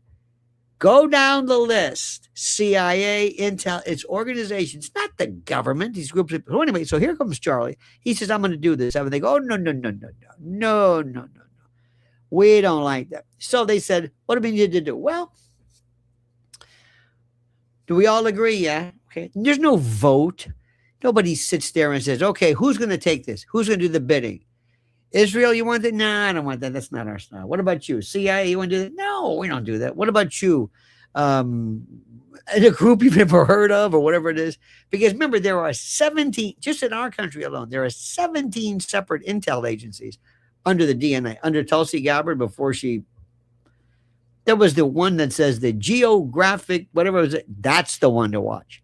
go down the list. CIA, Intel, it's organizations, not the government, these groups of people. So anyway, so here comes Charlie. He says, I'm going to do this. And they go, oh, no. We don't like that. So they said, what do we need to do? Well, do we all agree? Yeah. Okay. There's no vote. Nobody sits there and says, okay, who's going to take this? Who's going to do the bidding? Israel, you want that? No, I don't want that. That's not our style. What about you? CIA, you want to do that? No, we don't do that. What about you? In a group you've never heard of or whatever it is? Because remember, there are 17, just in our country alone, there are 17 separate intel agencies under the DNA, under Tulsi Gabbard before she, there was the one that says the geographic, whatever it was, that's the one to watch.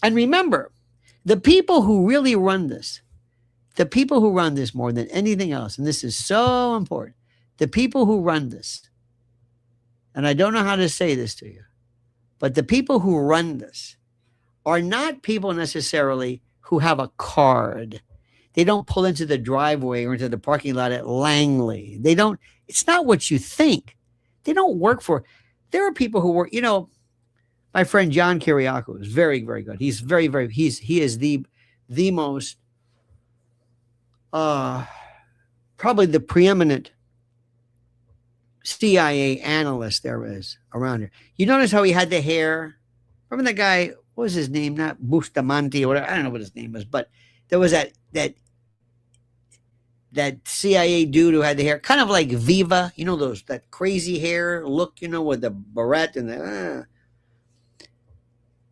And remember, the people who really run this, more than anything else, and this is so important, the people who run this, and I don't know how to say this to you, but the people who run this are not people necessarily who have a card. They don't pull into the driveway or into the parking lot at Langley. They don't, it's not what you think. They don't work for, there are people who work, my friend John Kiriakou is very, very good. He's he is the most, probably the preeminent CIA analyst there is around here. You notice how he had the hair? Remember that guy, what was his name? Not Bustamante or whatever. I don't know what his name was, but there was that CIA dude who had the hair, kind of like Viva, that crazy hair look, with the barrette and the,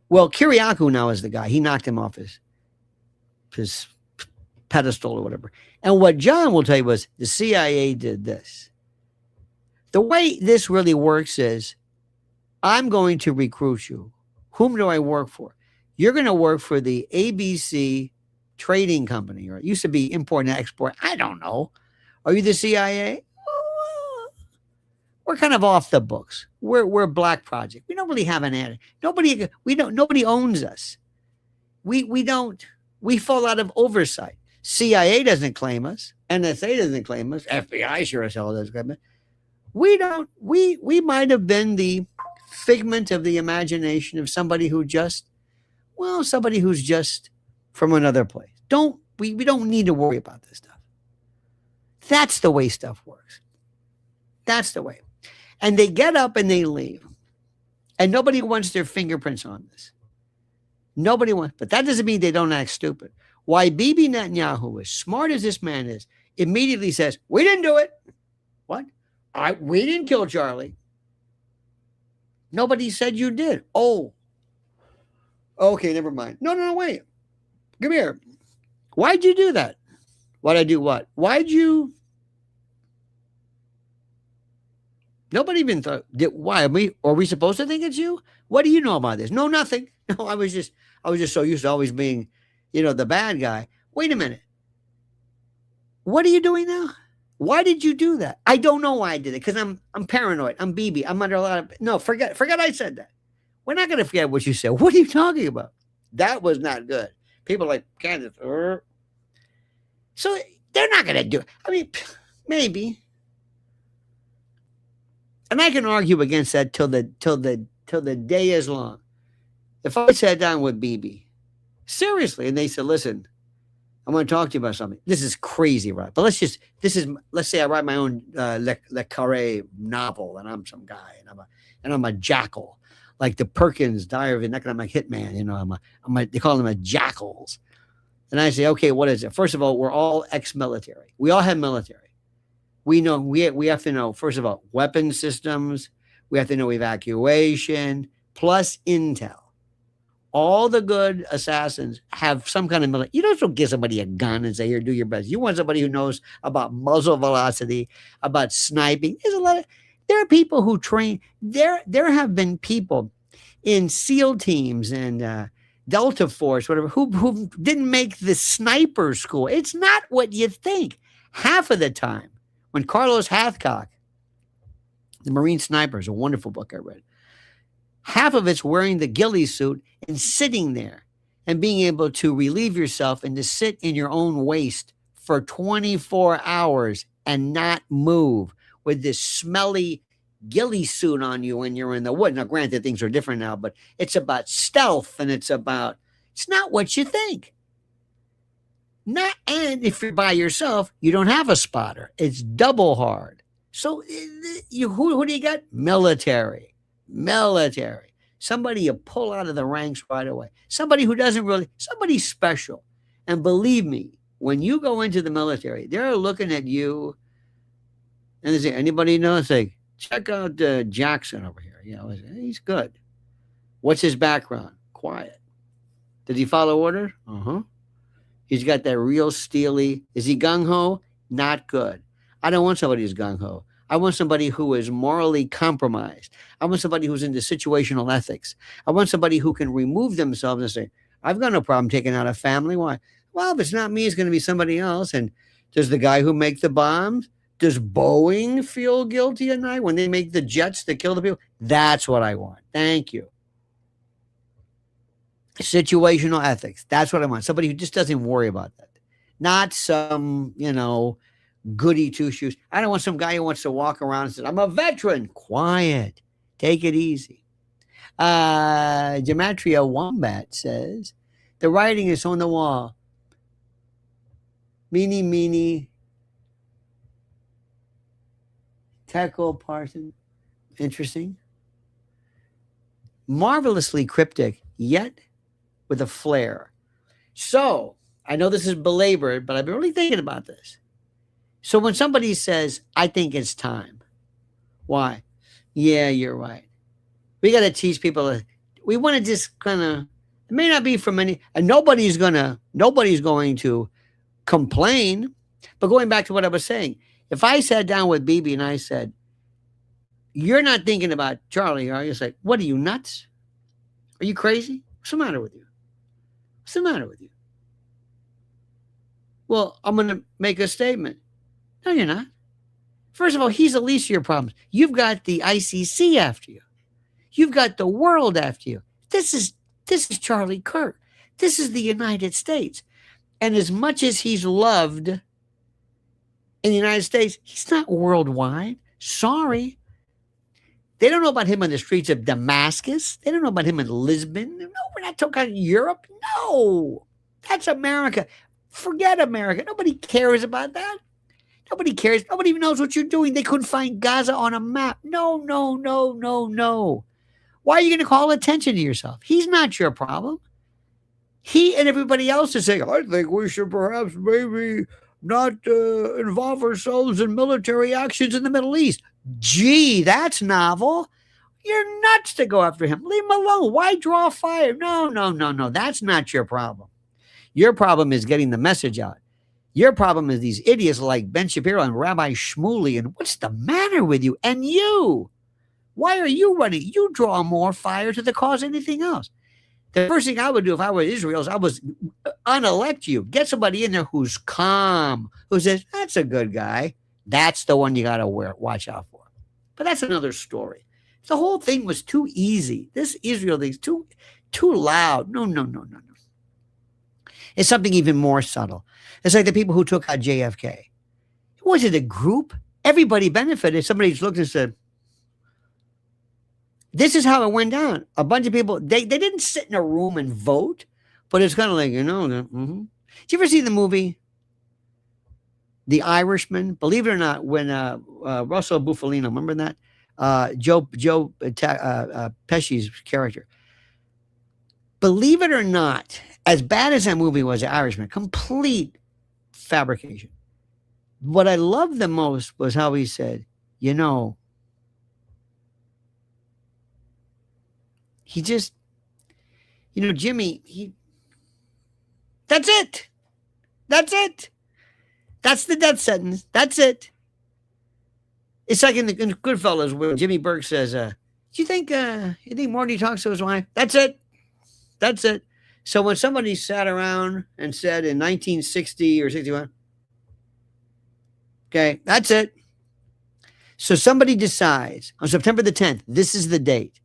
Well, Kiriakou now is the guy. He knocked him off his pedestal or whatever. And what John will tell you was the CIA did this. The way this really works is, I'm going to recruit you. Whom do I work for? You're going to work for the ABC trading company, or it used to be import and export. I don't know. Are you the CIA? We're kind of off the books. We're a black project. We don't really have an ad. Nobody owns us. We fall out of oversight. CIA doesn't claim us. NSA doesn't claim us. FBI sure as hell doesn't claim us. We might have been the figment of the imagination of somebody who's just from another place. We don't need to worry about this stuff. That's the way stuff works. That's the way. And they get up and they leave. And nobody wants their fingerprints on this. Nobody wants, but that doesn't mean they don't act stupid. Why Bibi Netanyahu, as smart as this man is, immediately says, we didn't do it. What? We didn't kill Charlie. Nobody said you did. Oh. Okay, never mind. No, wait. Come here. Why'd you do that? Why'd I do what? Why'd you? Nobody even thought, why? Are we supposed to think it's you? What do you know about this? No, nothing. No, I was just so used to always being, the bad guy. Wait a minute. What are you doing now? Why did you do that? I don't know why I did it, because I'm paranoid. I'm Bibi. I'm under a lot of, no, forget I said that. We're not going to forget what you said. What are you talking about? That was not good. People like, Candace, So they're not going to do it. I mean, maybe. And I can argue against that till the day is long. If I sat down with BB, seriously, and they said, listen, I want to talk to you about something. This is crazy, right? But let's say I write my own Le Carre novel, and I'm some guy, and I'm a jackal, like the Perkins Diary of an Economic Hitman. You know, they call them a jackals. And I say, okay, what is it? First of all, we're all ex-military. We all have military. We know we have to know, first of all, weapon systems. We have to know evacuation plus intel. All the good assassins have some kind of military. You don't give somebody a gun and say, here, do your best. You want somebody who knows about muzzle velocity, about sniping. There are people who train. There have been people in SEAL teams and Delta Force, whatever, who didn't make the sniper school. It's not what you think. Half of the time, when Carlos Hathcock, The Marine Sniper, is a wonderful book I read, half of it's wearing the ghillie suit and sitting there and being able to relieve yourself and to sit in your own waste for 24 hours and not move with this smelly ghillie suit on you when you're in the wood. Now, granted, things are different now, but it's about stealth, and it's not what you think. And if you're by yourself, you don't have a spotter. It's double hard. So who do you got? Military. Somebody you pull out of the ranks right away. Somebody somebody special. And believe me, when you go into the military, they're looking at you and they say, anybody know? It's like, check out Jackson over here. You know, he's good. What's his background? Quiet. Did he follow orders? Uh-huh. He's got that real steely. Is he gung-ho? Not good. I don't want somebody who's gung-ho. I want somebody who is morally compromised. I want somebody who's into situational ethics. I want somebody who can remove themselves and say, I've got no problem taking out a family. Why? Well, if it's not me, it's going to be somebody else. And does the guy who make the bombs, does Boeing feel guilty at night when they make the jets that kill the people? That's what I want. Thank you. Situational ethics. That's what I want. Somebody who just doesn't worry about that. Not some, goody two shoes. I don't want some guy who wants to walk around and say, I'm a veteran. Quiet. Take it easy. Gematria Wombat says, the writing is on the wall. Meanie. Tackle Parson. Interesting. Marvelously cryptic, yet with a flair. So, I know this is belabored, but I've been really thinking about this. So when somebody says, I think it's time. Why? Yeah, you're right. We got to teach people. We want to just kind of, it may not be from any, and nobody's going to complain. But going back to what I was saying, if I sat down with BB and I said, you're not thinking about Charlie, are you? It's like, what are you, nuts? Are you crazy? What's the matter with you? What's the matter with you? Well, I'm going to make a statement. No, you're not. First of all, he's the least of your problems. You've got the ICC after you. You've got the world after you. This is Charlie Kirk. This is the United States. And as much as he's loved in the United States, he's not worldwide. Sorry. They don't know about him on the streets of Damascus. They don't know about him in Lisbon. No, we're not talking Europe. No, that's America. Forget America. Nobody cares about that. Nobody cares. Nobody even knows what you're doing. They couldn't find Gaza on a map. No. Why are you going to call attention to yourself? He's not your problem. He and everybody else is saying, I think we should perhaps maybe not involve ourselves in military actions in the Middle East. Gee, that's novel. You're nuts to go after him. Leave him alone. Why draw fire? No. That's not your problem. Your problem is getting the message out. Your problem is these idiots like Ben Shapiro and Rabbi Shmuley. And what's the matter with you? And you? Why are you running? You draw more fire to the cause than anything else. The first thing I would do if I were Israel is I was unelect you. Get somebody in there who's calm, who says, that's a good guy. That's the one you got to watch out for. But that's another story. The whole thing was too easy. This Israel thing's too loud. No. It's something even more subtle. It's like the people who took out JFK. Was it a group? Everybody benefited. Somebody just looked and said, this is how it went down. A bunch of people, they didn't sit in a room and vote, but it's kind of like, Did you ever see the movie The Irishman? Believe it or not, when Russell Bufalino, remember that? Joe Pesci's character. Believe it or not, as bad as that movie was, The Irishman, complete fabrication. What I loved the most was how he said, he just, Jimmy, that's it. That's it. That's the death sentence. That's it. It's like in Goodfellas where Jimmy Burke says, do you think Morty talks to his wife? That's it. That's it. So when somebody sat around and said in 1960 or 61, okay, that's it. So somebody decides on September the 10th, this is the date.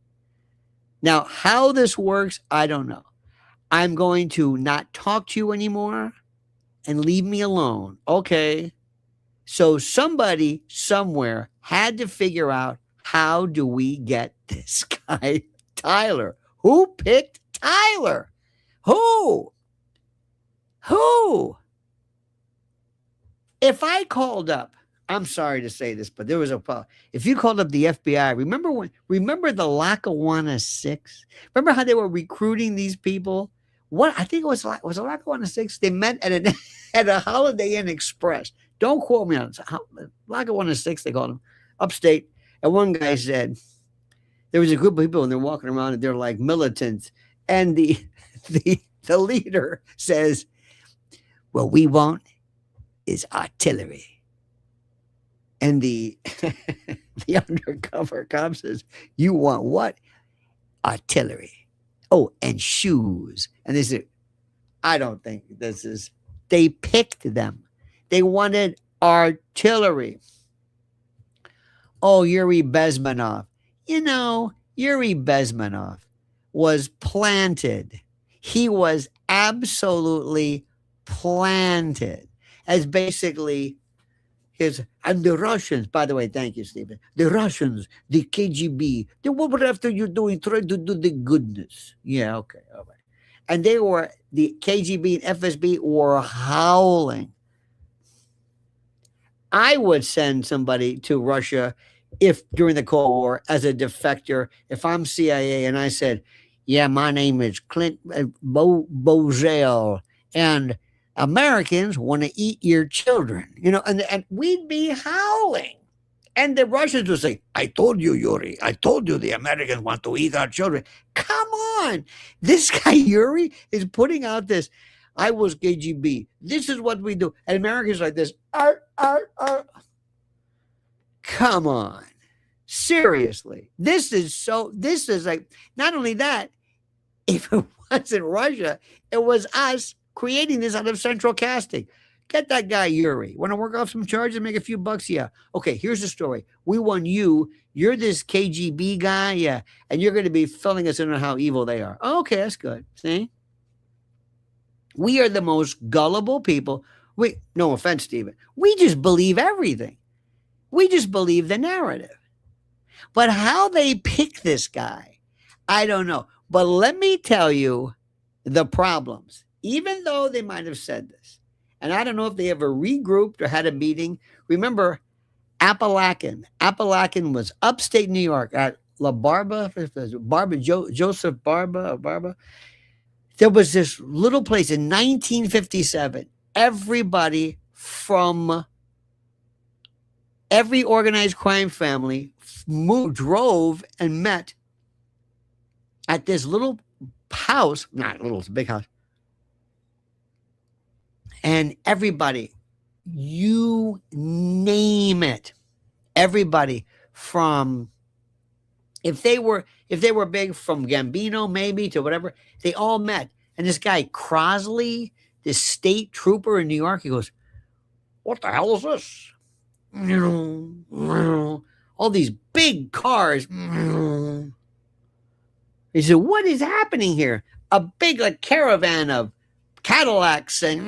Now, how this works, I don't know. I'm going to not talk to you anymore and leave me alone. Okay. So somebody somewhere had to figure out, how do we get this guy, Tyler? Who picked Tyler? Who? If I called up, I'm sorry to say this, but there was if you called up the FBI, remember the Lackawanna 6? Remember how they were recruiting these people? What I think was a Lackawanna 6? They met at a Holiday Inn Express. Don't quote me on it. Lackawanna 6, they called them, upstate. And one guy said, there was a group of people and they're walking around and they're like militants. And the leader says, what we want is artillery. And the undercover cop says, you want what? Artillery. Oh, and shoes. And they said, I don't think this is. They picked them. They wanted artillery. Oh, Yuri Bezmenov. Yuri Bezmenov was planted. He was absolutely planted as basically and the Russians, by the way, thank you, Stephen. The Russians, the KGB, what were after you doing? Try to do the goodness. Yeah, okay, all right. And the KGB and FSB were howling. I would send somebody to Russia if during the Cold War as a defector, if I'm CIA and I said, yeah, my name is Clint Bozell, and Americans want to eat your children, and we'd be howling. And the Russians would say, I told you, Yuri, I told you the Americans want to eat our children. Come on. This guy, Yuri, is putting out this, I was KGB. This is what we do. And Americans like this, Come on. Seriously. This is like, not only that, if it wasn't Russia, it was us creating this out of central casting. Get that guy, Yuri. Want to work off some charges and make a few bucks? Yeah. Okay, here's the story. We want you. You're this KGB guy. Yeah. And you're going to be filling us in on how evil they are. Okay, that's good. See? We are the most gullible people. No offense, Stephen. We just believe everything. We just believe the narrative. But how they pick this guy, I don't know. But let me tell you the problems. Even though they might have said this, and I don't know if they ever regrouped or had a meeting. Remember, Appalachian. Appalachian was upstate New York at La Barba, Joseph Barba. There was this little place in 1957. Everybody from every organized crime family drove and met at this little house, not little, it's a big house. And everybody, you name it, everybody from, if they were big, from Gambino maybe to whatever, they all met. And this guy Crosley, this state trooper in New York, he goes, what the hell is this? All these big cars. He said, what is happening here? A big caravan of Cadillacs and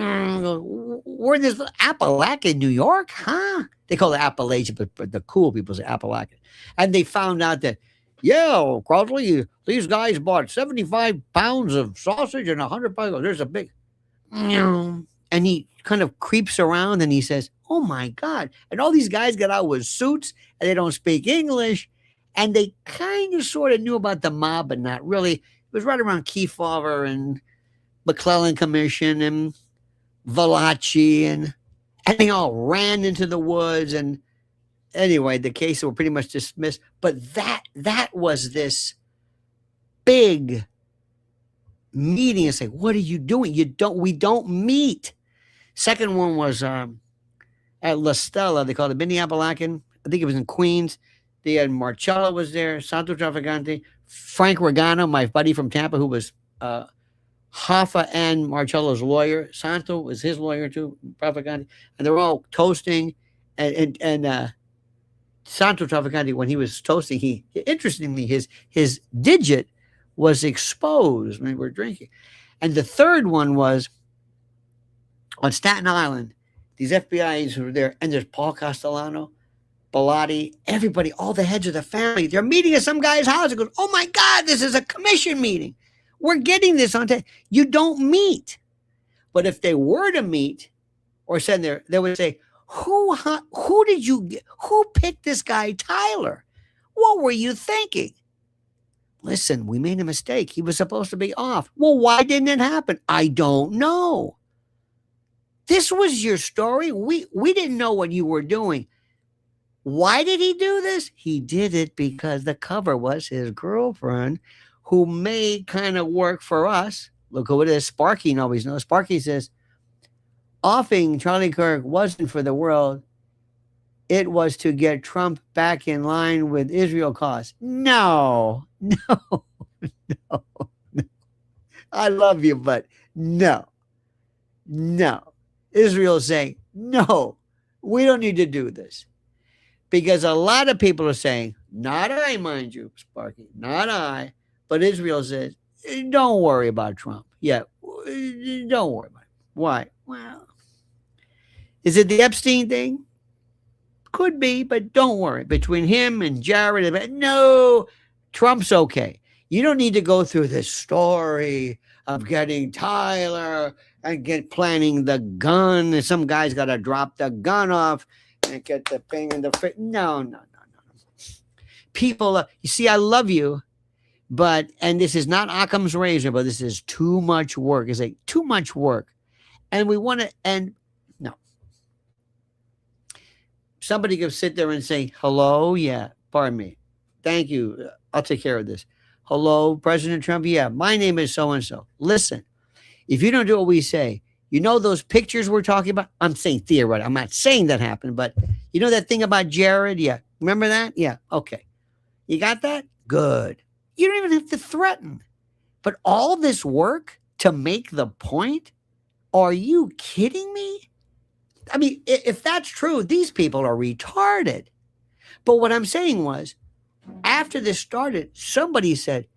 we're in this Appalachian, New York, huh? They call it Appalachian, but the cool people say Appalachian. And they found out that, yeah, Crossley, these guys bought 75 pounds of sausage and 100 pounds. There's a big, and he kind of creeps around and he says, oh my God. And all these guys got out with suits and they don't speak English. And they kind of sort of knew about the mob, but not really. It was right around Kefauver and McClellan Commission and Valachi, and they all ran into the woods. And anyway, the cases were pretty much dismissed. But that was this big meeting and say, what are you doing? We don't meet. Second one was at La Stella. They called it Minneapolis. I think it was in Queens. They had Marcello was there, Santo Trafficante, Frank Regano, my buddy from Tampa, who was Hoffa and Marcello's lawyer. Santo was his lawyer too, Trafficante. And they were all toasting. And Santo Trafficante, when he was toasting, interestingly, his digit was exposed when we were drinking. And the third one was on Staten Island. These FBI's were there, and there's Paul Castellano, Bellotti, everybody, all the heads of the family. They're meeting at some guy's house. It goes, oh my God, this is a commission meeting. We're getting this on tape. You don't meet. But if they were to meet or send there, they would say, who did you get? Who picked this guy, Tyler? What were you thinking? Listen, we made a mistake. He was supposed to be off. Well, why didn't it happen? I don't know. This was your story. We didn't know what you were doing. Why did he do this? He did it because the cover was his girlfriend, who may kind of work for us. Look who it is. Sparky always knows. Sparky says, offing Charlie Kirk wasn't for the world. It was to get Trump back in line with Israel cause. No. I love you, but no. Israel's saying, no, we don't need to do this. Because a lot of people are saying, not I, mind you, Sparky, not I, but Israel says, don't worry about Trump. Yeah, don't worry about it. Why? Well, is it the Epstein thing? Could be, but don't worry. Between him and Jared, no, Trump's okay. You don't need to go through this story of getting Tyler and planning the gun. And some guy's got to drop the gun off and get the thing in the face. No. People, you see, I love you, and this is not Occam's razor, but this is too much work. It's like too much work. And we want to, and no. Somebody can sit there and say, hello, yeah, pardon me. Thank you. I'll take care of this. Hello, President Trump. Yeah, my name is so-and-so. Listen, if you don't do what we say, you know those pictures we're talking about? I'm saying theoretically. I'm not saying that happened, but you know that thing about Jared? Yeah. Remember that? Yeah. Okay. You got that? Good. You don't even have to threaten. But all this work to make the point? Are you kidding me? I mean, if that's true, these people are retarded. But what I'm saying was, after this started, somebody said,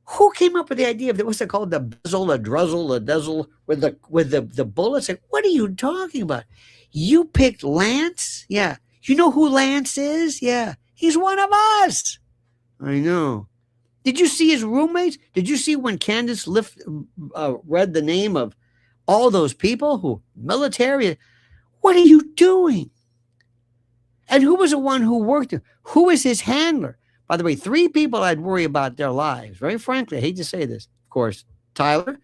who came up with the idea of what's it called? The bizzle, the druzzle, the dizzle with the bullets? Like, what are you talking about? You picked Lance? Yeah. You know who Lance is? Yeah. He's one of us. I know. Did you see his roommates? Did you see when Candace read the name of all those people who military? What are you doing? And who was the one who worked? Who is his handler? By the way, 3 people I'd worry about their lives. Very frankly, I hate to say this. Of course, Tyler,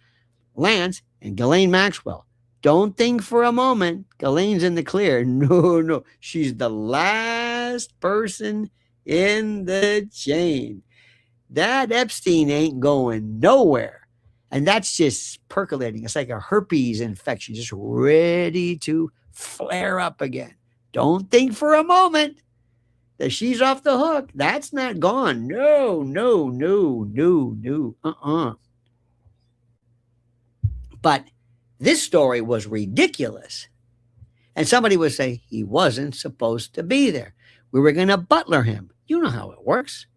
Lance, and Ghislaine Maxwell. Don't think for a moment Ghislaine's in the clear. No. She's the last person in the chain. That Epstein ain't going nowhere. And that's just percolating. It's like a herpes infection, just ready to flare up again. Don't think for a moment that she's off the hook. That's not gone. No. But this story was ridiculous. And somebody would say he wasn't supposed to be there. We were going to butler him. You know how it works.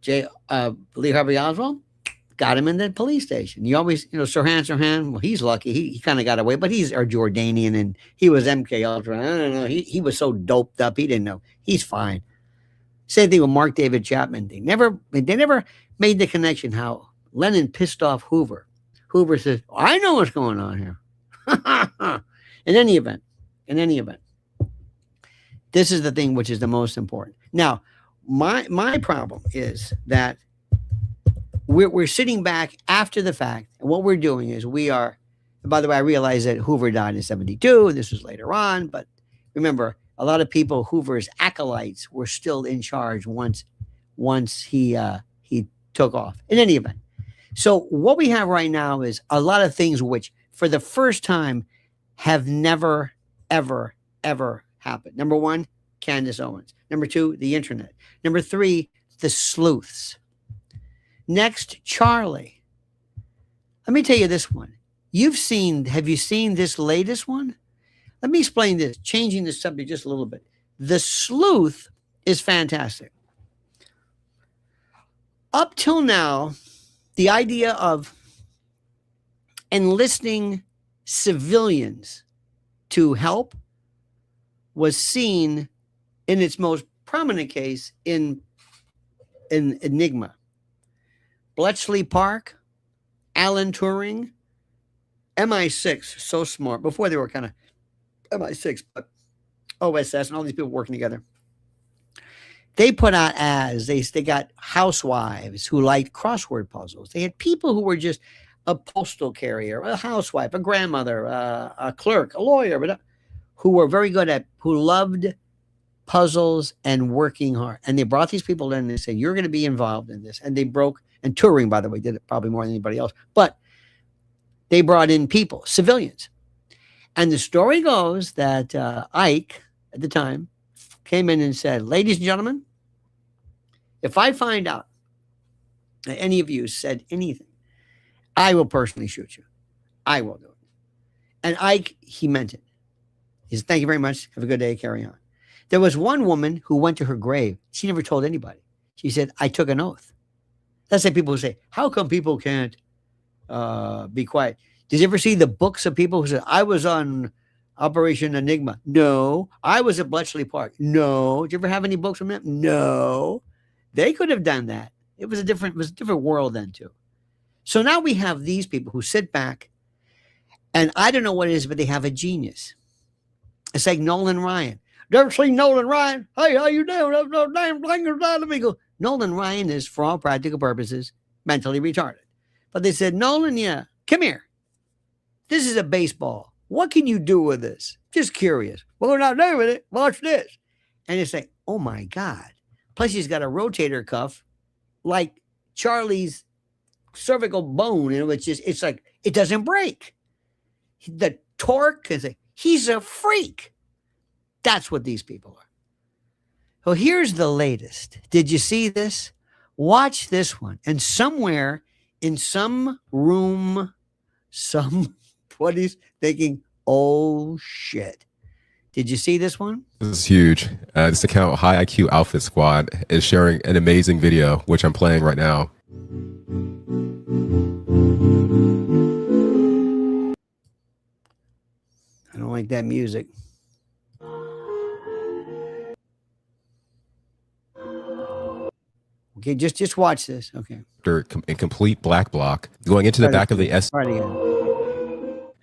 Lee Harvey Oswald got him in the police station. You always, Sirhan, well, he's lucky. He kind of got away, but he's our Jordanian, and he was MK Ultra. I don't know. He was so doped up. He didn't know. He's fine. Same thing with Mark David Chapman. They never made the connection how Lennon pissed off Hoover. Hoover says, I know what's going on here. In any event, this is the thing which is the most important. Now, my problem is that we're sitting back after the fact, and what we're doing is we are. By the way, I realize that Hoover died in 1972, and this was later on. But remember, a lot of people, Hoover's acolytes, were still in charge once he took off. In any event, so what we have right now is a lot of things which, for the first time, have never, ever, ever happened. Number one, Candace Owens. Number two, the internet. Number three, the sleuths. Next, Charlie. Let me tell you this one. Have you seen this latest one? Let me explain this, changing the subject just a little bit. The sleuth is fantastic. Up till now, the idea of enlisting civilians to help was seen in its most prominent case in Enigma. Bletchley Park, Alan Turing, MI6, so smart. Before they were kind of MI6, but OSS and all these people working together. They put out ads. They got housewives who liked crossword puzzles. They had people who were just a postal carrier, a housewife, a grandmother, a clerk, a lawyer, but who were very good who loved puzzles and working hard. And they brought these people in and they said, you're going to be involved in this. And they broke, and Turing, by the way, did it probably more than anybody else. But they brought in people, civilians. And the story goes that Ike, at the time, came in and said, ladies and gentlemen, if I find out that any of you said anything, I will personally shoot you. I will do it. And Ike, he meant it. He said, thank you very much. Have a good day. Carry on. There was one woman who went to her grave. She never told anybody. She said, I took an oath. That's like people who say, how come people can't be quiet? Did you ever see the books of people who said, I was on Operation Enigma? No. I was at Bletchley Park? No. Did you ever have any books from them? No. They could have done that. It was a different world then too. So now we have these people who sit back, and I don't know what it is, but they have a genius. It's like Nolan Ryan. Never seen Nolan Ryan? Hey, how you doing? No damn thing. Let me go. Nolan Ryan is, for all practical purposes, mentally retarded. But they said, Nolan, yeah, come here. This is a baseball. What can you do with this? Just curious. Well, we're not doing it. Watch this. And it's like, oh my God. Plus, he's got a rotator cuff like Charlie's cervical bone, it's like it doesn't break. The torque is he's a freak. That's what these people are. Well, here's the latest. Did you see this? Watch this one. And somewhere in some room, somebody's thinking, oh shit. Did you see this one? This is huge. This account, High IQ Outfit Squad, is sharing an amazing video, which I'm playing right now. I don't like that music. Okay, just watch this. Okay. In complete black block, going into the back of the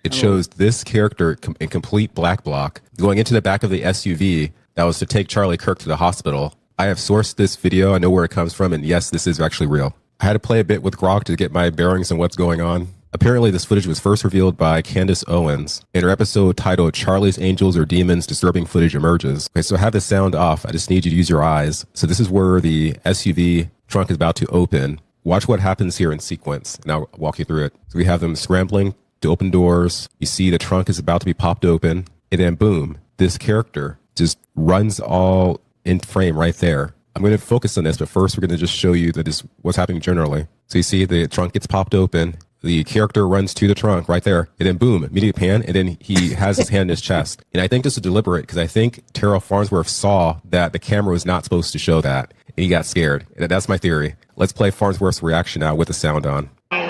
It shows this character in complete black block going into the back of the SUV that was to take Charlie Kirk to the hospital. I have sourced this video. I know where it comes from. And yes, this is actually real. I had to play a bit with Grok to get my bearings on what's going on. Apparently, this footage was first revealed by Candace Owens in her episode titled Charlie's Angels or Demons, Disturbing Footage Emerges. Okay, so I have the sound off. I just need you to use your eyes. So this is where the SUV trunk is about to open. Watch what happens here in sequence, and I'll walk you through it. So we have them scrambling to open doors. You see the trunk is about to be popped open, and then boom, this character just runs all in frame right there. I'm going to focus on this, but first we're going to just show you that is what's happening generally. So you see the trunk gets popped open. The character runs to the trunk right there, and then boom, immediate pan, and then he has his hand in his chest. And I think this is deliberate because I think Terrell Farnsworth saw that the camera was not supposed to show that, and he got scared. And that's my theory. Let's play Farnsworth's reaction now with the sound on. Uh-oh.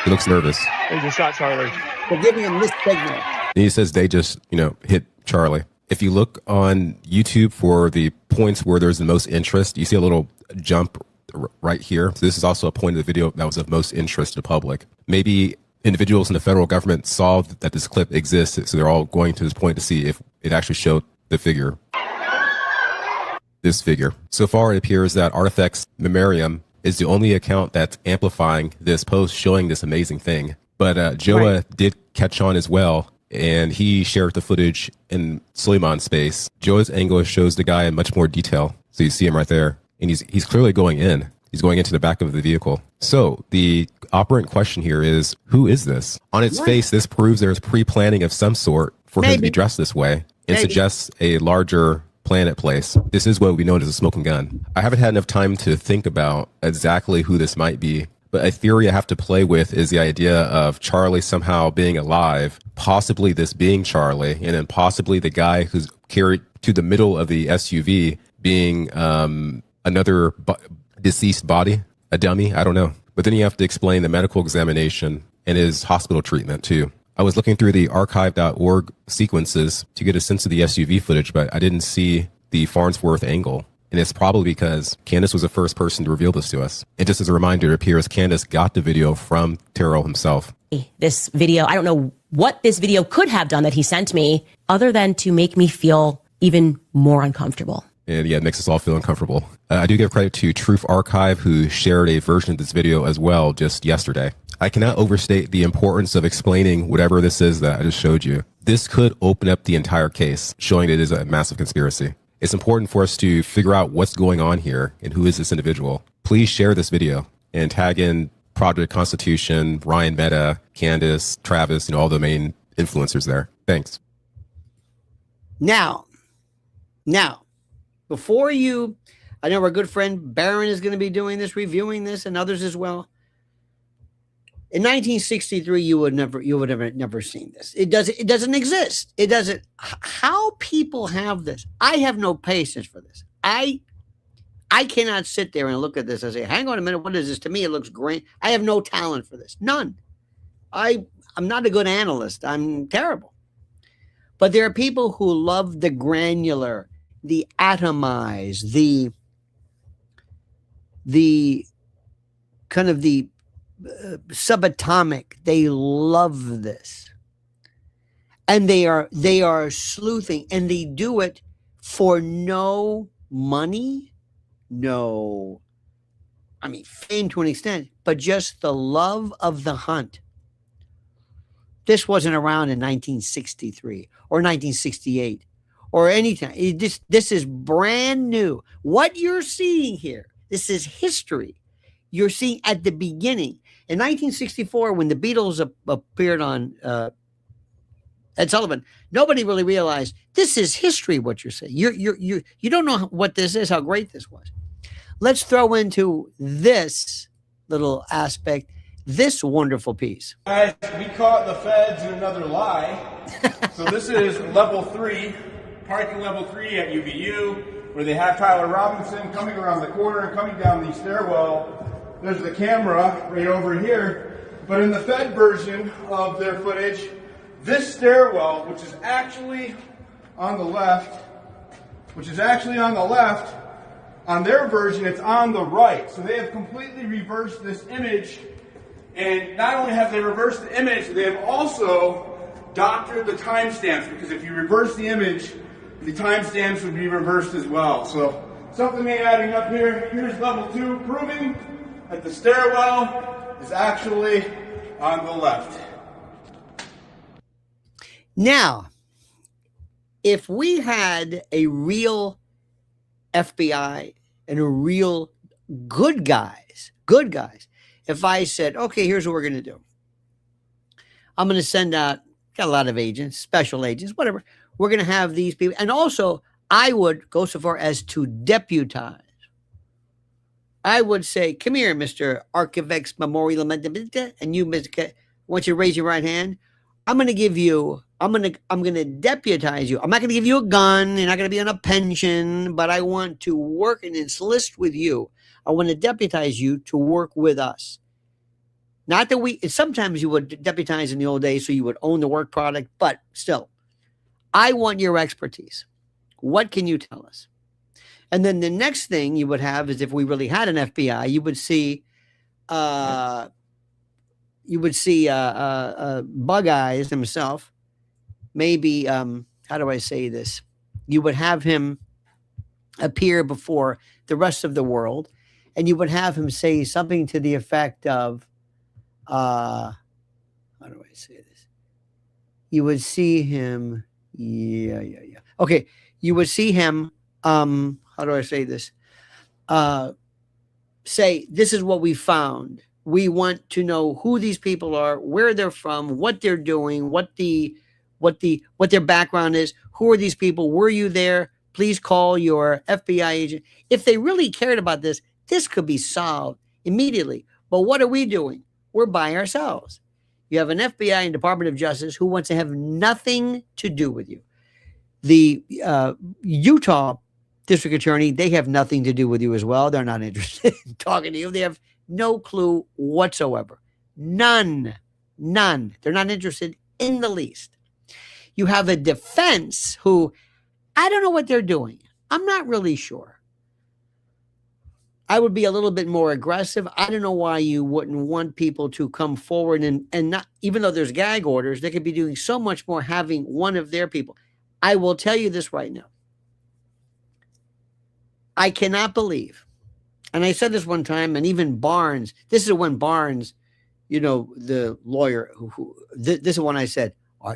He looks nervous. They just shot Charlie. They're giving him this signal. And he says they just, hit Charlie. If you look on YouTube for the points where there's the most interest, you see a little jump right here. So this is also a point of the video that was of most interest to the public. Maybe individuals in the federal government saw that this clip exists, so they're all going to this point to see if it actually showed the figure. This figure. So far, it appears that Artifacts Memoriam is the only account that's amplifying this post showing this amazing thing. But Joa did catch on as well, and he shared the footage in Suleiman's space. Joa's angle shows the guy in much more detail. So you see him right there. And he's clearly going in. He's going into the back of the vehicle. So the operant question here is, who is this? On its face, this proves there's pre-planning of some sort for him to be dressed this way and suggests a larger plan at place. This is what we know as a smoking gun. I haven't had enough time to think about exactly who this might be, but a theory I have to play with is the idea of Charlie somehow being alive, possibly this being Charlie, and then possibly the guy who's carried to the middle of the SUV being another deceased body, a dummy, I don't know. But then you have to explain the medical examination and his hospital treatment too. I was looking through the archive.org sequences to get a sense of the SUV footage, but I didn't see the Farnsworth angle. And it's probably because Candace was the first person to reveal this to us. And just as a reminder, it appears Candace got the video from Terrell himself. This video, I don't know what this video could have done that he sent me other than to make me feel even more uncomfortable. And yeah, it makes us all feel uncomfortable. I do give credit to Truth Archive, who shared a version of this video as well just yesterday. I cannot overstate the importance of explaining whatever this is that I just showed you. This could open up the entire case, showing it is a massive conspiracy. It's important for us to figure out what's going on here and who is this individual. Please share this video and tag in Project Constitution, Ryan Meta, Candace, Travis, all the main influencers there. Thanks. Now, before you, I know our good friend Barron is going to be doing this, reviewing this, and others as well. In 1963, you would have never seen this. It doesn't exist. It doesn't. How people have this, I have no patience for this. I cannot sit there and look at this and say, hang on a minute, what is this? To me, it looks great. I have no talent for this. None. I'm not a good analyst. I'm terrible. But there are people who love the granular, the atomized, the kind of the subatomic. They love this, and they are sleuthing, and they do it for no money, no, I mean, fame to an extent, but just the love of the hunt. This wasn't around in 1963 or 1968 or anything. This is brand new. What you're seeing here, this is history. You're seeing at the beginning. In 1964, when the Beatles appeared on Ed Sullivan, nobody really realized this is history. What you're saying, you don't know what this is, how great this was. Let's throw into this little aspect this wonderful piece. Guys, we caught the feds in another lie. So this is level 3, parking level 3 at UVU, where they have Tyler Robinson coming around the corner and coming down the stairwell. There's the camera right over here. But in the Fed version of their footage, this stairwell, which is actually on the left, on their version, it's on the right. So they have completely reversed this image. And not only have they reversed the image, they have also doctored the timestamps, because if you reverse the image, the timestamps would be reversed as well. So something ain't adding up here. Here's level 2, proving that the stairwell is actually on the left. Now, if we had a real FBI and a real good guys, if I said, okay, here's what we're going to do. I'm going to send out, got a lot of agents, special agents, whatever. We're going to have these people. And also, I would go so far as to deputize. I would say, come here, Mr. Archivex Memorial, and you, Mr. I want you to raise your right hand. I'm going to deputize you. I'm not going to give you a gun. You're not going to be on a pension, but I want to work and enlist with you. I want to deputize you to work with us. Not that sometimes you would deputize in the old days so you would own the work product, but still, I want your expertise. What can you tell us? And then the next thing you would have is if we really had an FBI, you would see Bug Eyes himself. Maybe, how do I say this? You would have him appear before the rest of the world, and you would have him say something to the effect of, how do I say this? You would see him, yeah. Okay, you would see him, how do I say this? Say, this is what we found. We want to know who these people are, where they're from, what they're doing, what their background is. Who are these people? Were you there? Please call your FBI agent. If they really cared about this, this could be solved immediately. But what are we doing? We're by ourselves. You have an FBI and Department of Justice who wants to have nothing to do with you. The Utah District Attorney, they have nothing to do with you as well. They're not interested in talking to you. They have no clue whatsoever. None. They're not interested in the least. You have a defense who, I don't know what they're doing. I'm not really sure. I would be a little bit more aggressive. I don't know why you wouldn't want people to come forward and not, even though there's gag orders, they could be doing so much more having one of their people. I will tell you this right now. I cannot believe, and I said this one time, and even Barnes, this is when Barnes, the lawyer, this is when I said,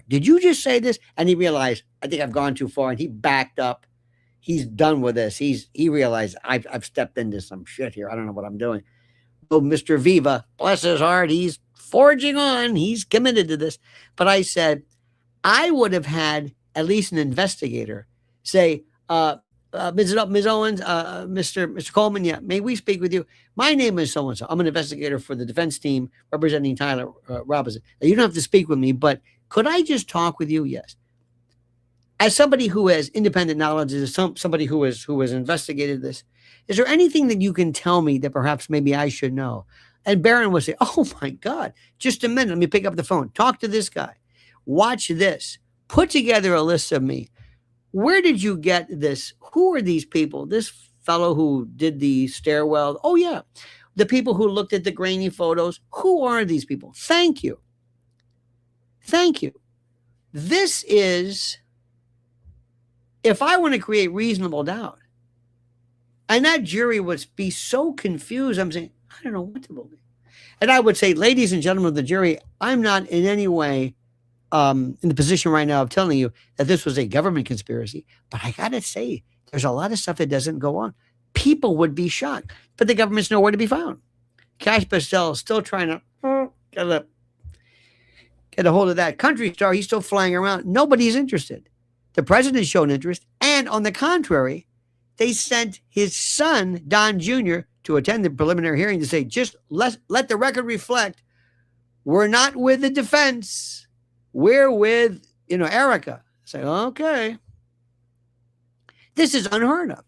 did you just say this? And he realized, I think I've gone too far, and he backed up. He's done with this. He realized I've stepped into some shit here. I don't know what I'm doing. Oh, Mr. Viva, bless his heart, he's forging on. He's committed to this. But I said, I would have had at least an investigator say, Ms. Owens, Mr. Coleman, yeah, may we speak with you? My name is so-and-so. I'm an investigator for the defense team representing Tyler Robinson. Now, you don't have to speak with me, but could I just talk with you? Yes. As somebody who has independent knowledge, as somebody who has investigated this, is there anything that you can tell me that perhaps maybe I should know? And Barron would say, oh my God, just a minute. Let me pick up the phone. Talk to this guy. Watch this. Put together a list of me. Where did you get this? Who are these people? This fellow who did the stairwell. Oh yeah. The people who looked at the grainy photos. Who are these people? Thank you. Thank you. This is, if I want to create reasonable doubt, and that jury would be so confused, I'm saying, I don't know what to believe. And I would say, ladies and gentlemen of the jury, I'm not in any way in the position right now of telling you that this was a government conspiracy, but I got to say, there's a lot of stuff that doesn't go on. People would be shocked, but the government's nowhere to be found. Cash Pastel is still trying to get a hold of that country star. He's still flying around. Nobody's interested. The president's shown interest. And on the contrary, they sent his son, Don Jr., to attend the preliminary hearing to say, just let the record reflect, we're not with the defense. We're with, Erica. Say, okay. This is unheard of.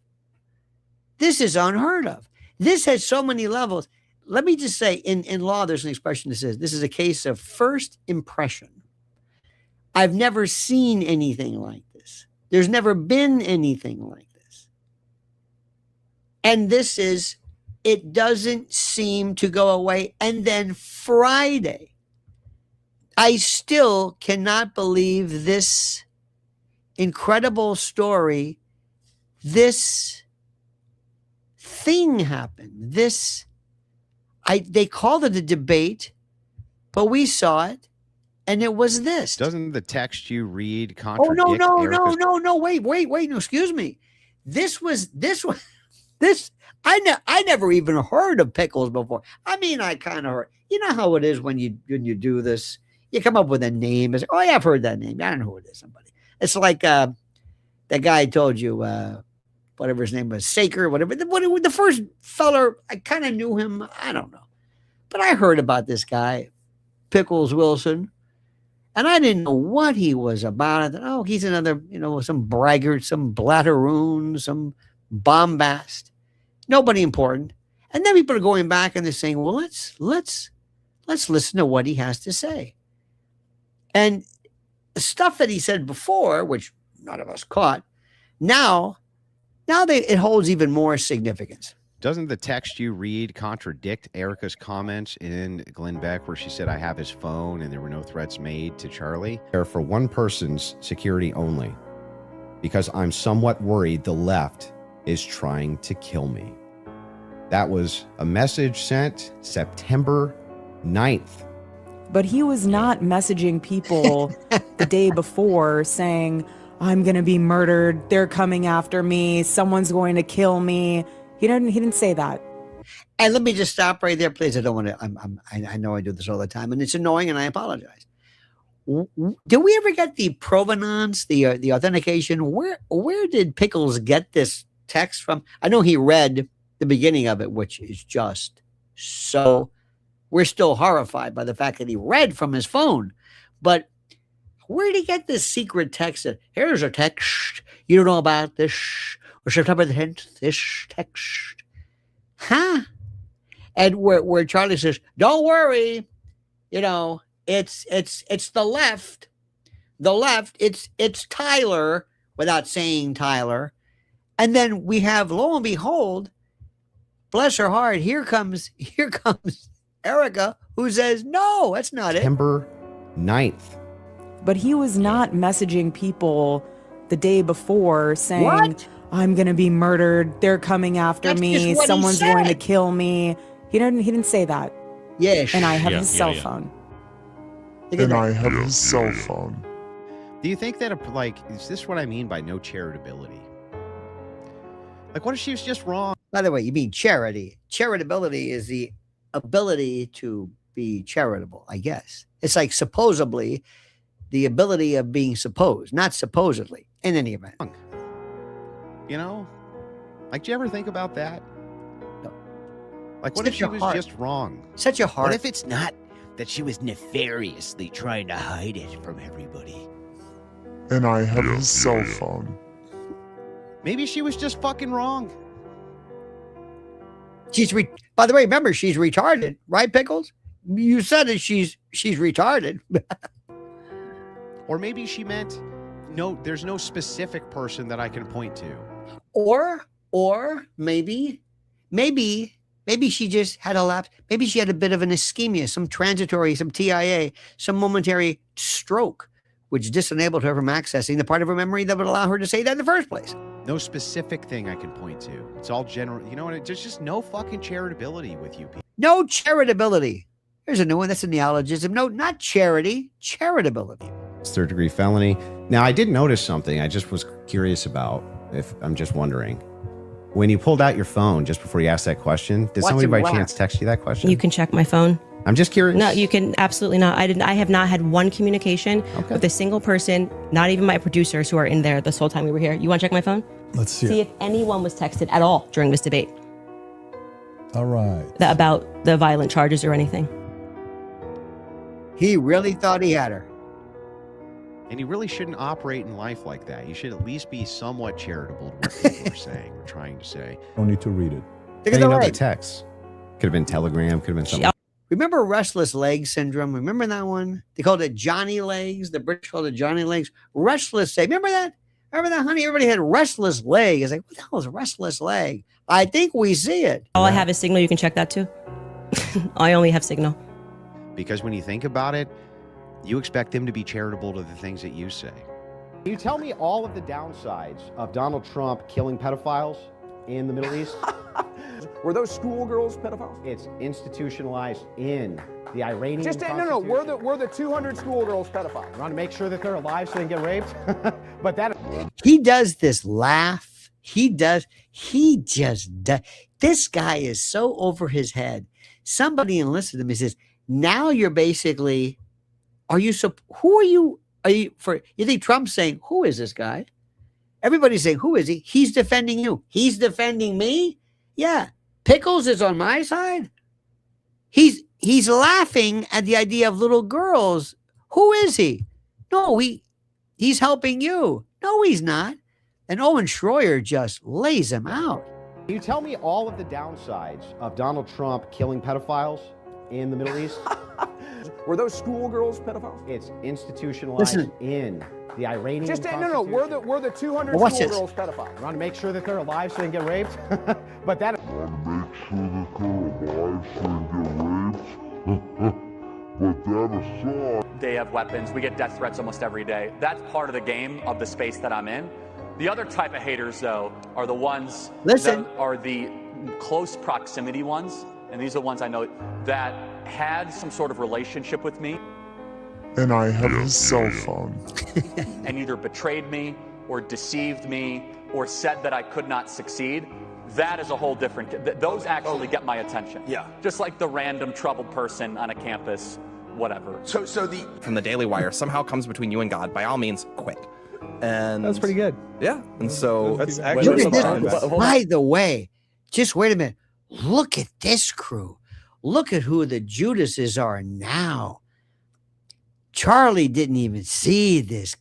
This is unheard of. This has so many levels. Let me just say, in law, there's an expression that says, this is a case of first impression. I've never seen anything like this. There's never been anything like this. And this is, it doesn't seem to go away. And then Friday, I still cannot believe this incredible story. This thing happened. They called it a debate, but we saw it, and it was this. Doesn't the text you read contradict? Oh no! Wait! No, excuse me. This. I never even heard of Pickles before. I mean, I kind of heard. You know how it is when you do this. You come up with a name. It's like, oh yeah, I've heard that name. I don't know who it is. Somebody. It's like that guy I told you, whatever his name was, Saker, whatever. The first feller, I kind of knew him. I don't know, but I heard about this guy, Pickles Wilson, And I didn't know what he was about. I thought, oh, he's another, some braggart, some blatteroon, some bombast. Nobody important. And then people are going back and they're saying, well, let's listen to what he has to say. And the stuff that he said before, which none of us caught, now it holds even more significance. Doesn't the text you read contradict Erica's comments in Glenn Beck where she said, I have his phone and there were no threats made to Charlie? They're for one person's security only, because I'm somewhat worried the left is trying to kill me. That was a message sent September 9th. But he was not messaging people the day before saying, I'm going to be murdered. They're coming after me. Someone's going to kill me. He didn't say that. And let me just stop right there, please. I don't want to, I know I do this all the time and it's annoying and I apologize. Did we ever get the provenance, the authentication? Where did Pickles get this text from? I know he read the beginning of it, which is just so, we're still horrified by the fact that he read from his phone. But where did he get this secret text? Here's a text you don't know about this. Or September the 10th, this text. Huh? And where Charlie says, don't worry, it's the left. The left, it's Tyler, without saying Tyler. And then we have, lo and behold, bless her heart, here comes Erica, who says, no, that's not it. September 9th. But he was not messaging people the day before saying, What? I'm going to be murdered. They're coming after That's me. just what he Someone's going to said. kill me. He didn't say that. Yes. And I have his cell phone. And I have his cell phone. Do you think that, is this what I mean by no charitability? Like, what if she was just wrong? By the way, you mean charity. Charitability is the ability to be charitable, I guess. It's like supposedly the ability of being supposed, not supposedly, in any event. Like, do you ever think about that? No. Like, what if she was just wrong? Such a heart. What if it's not that she was nefariously trying to hide it from everybody? And I have his cell phone. Maybe she was just fucking wrong. By the way, remember, she's retarded, right, Pickles? You said it, she's retarded. Or maybe she meant, no, there's no specific person that I can point to. Or maybe she just had a lapse. Maybe she had a bit of an ischemia, some transitory, some TIA, some momentary stroke, which disenabled her from accessing the part of her memory that would allow her to say that in the first place. No specific thing I can point to. It's all general. You know what? There's just no fucking charitability with you people. No charitability. There's a new one. That's a neologism. No, not charity, charitability. It's third-degree felony. Now, I did notice something I just was curious about. If I'm just wondering, when you pulled out your phone just before you asked that question, did somebody by chance text you that question? You can check my phone. I'm just curious. No, you can absolutely not. I have not had one communication with a single person, not even my producers who are in there this whole time we were here. You want to check my phone? Let's see. See if anyone was texted at all during this debate. All right. About the violent charges or anything. He really thought he had her. And you really shouldn't operate in life like that. You should at least be somewhat charitable to what people are saying or trying to say. Don't need to read it. Look at the the right. text. Could have been Telegram. Could have been something. Remember restless leg syndrome? Remember that one? They called it Johnny legs. The British called it Johnny legs. Restless leg. Remember that? Remember that, honey? Everybody had restless leg. It's like, what the hell is restless leg? I think we see it. All I have is Signal. You can check that too. I only have Signal. Because when you think about it, you expect them to be charitable to the things that you say. Can you tell me all of the downsides of Donald Trump killing pedophiles in the Middle East? Were those schoolgirls pedophiles? It's institutionalized in the Iranian No. We're the 200 schoolgirls pedophiles. You want to make sure that they're alive so they can get raped? But that... He does this laugh. He just does. This guy is so over his head. Somebody enlisted him. He says, now you're basically... you think Trump's saying, who is this guy? Everybody's saying, who is he? He's defending you. He's defending me? Yeah. Pickles is on my side. He's laughing at the idea of little girls Who is he? No, he's helping you. No, he's not. And Owen Schroyer just lays him out. Can you tell me all of the downsides of Donald Trump killing pedophiles in the Middle East? Were those schoolgirls pedophiles? It's institutionalized in the Iranian No. Were the 200 Well, watch this. schoolgirls pedophiles? You want to make sure that they're alive so they can get raped? But that They have weapons. We get death threats almost every day. That's part of the game of the space that I'm in. The other type of haters, though, are the ones that are the close proximity ones. And these are the ones I know that had some sort of relationship with me. And I have his cell phone. And either betrayed me or deceived me or said that I could not succeed. That is a whole different, those actually get my attention. Yeah. Just like the random troubled person on a campus, whatever. So the From the Daily Wire somehow comes between you and God. By all means, quit. And That's pretty good. Yeah. And so That's Look actually at this. By the way, just wait a minute. Look at this crew. Look at who the Judases are now. Charlie didn't even see this.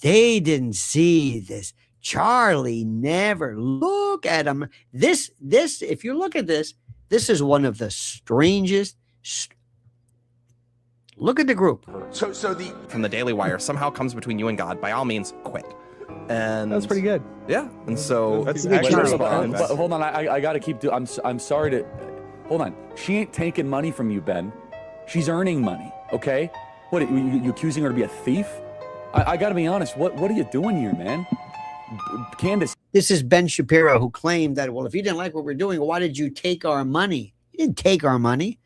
They didn't see this. Charlie never. Look at him. This, if you look at this, this is one of the strangest. Look at the group. so the From the Daily Wire somehow comes between you and God. By all means, quit. And That's pretty good. Yeah. And so That's Look at actually Charlie. fine. But hold on, I got to keep doing. I'm sorry to. Hold on. She ain't taking money from you, Ben. She's earning money. Okay. What? You accusing her to be a thief? I got to be honest. What are you doing here, man? Candace. This is Ben Shapiro, who claimed that, well, if you didn't like what we're doing, why did you take our money? You didn't take our money.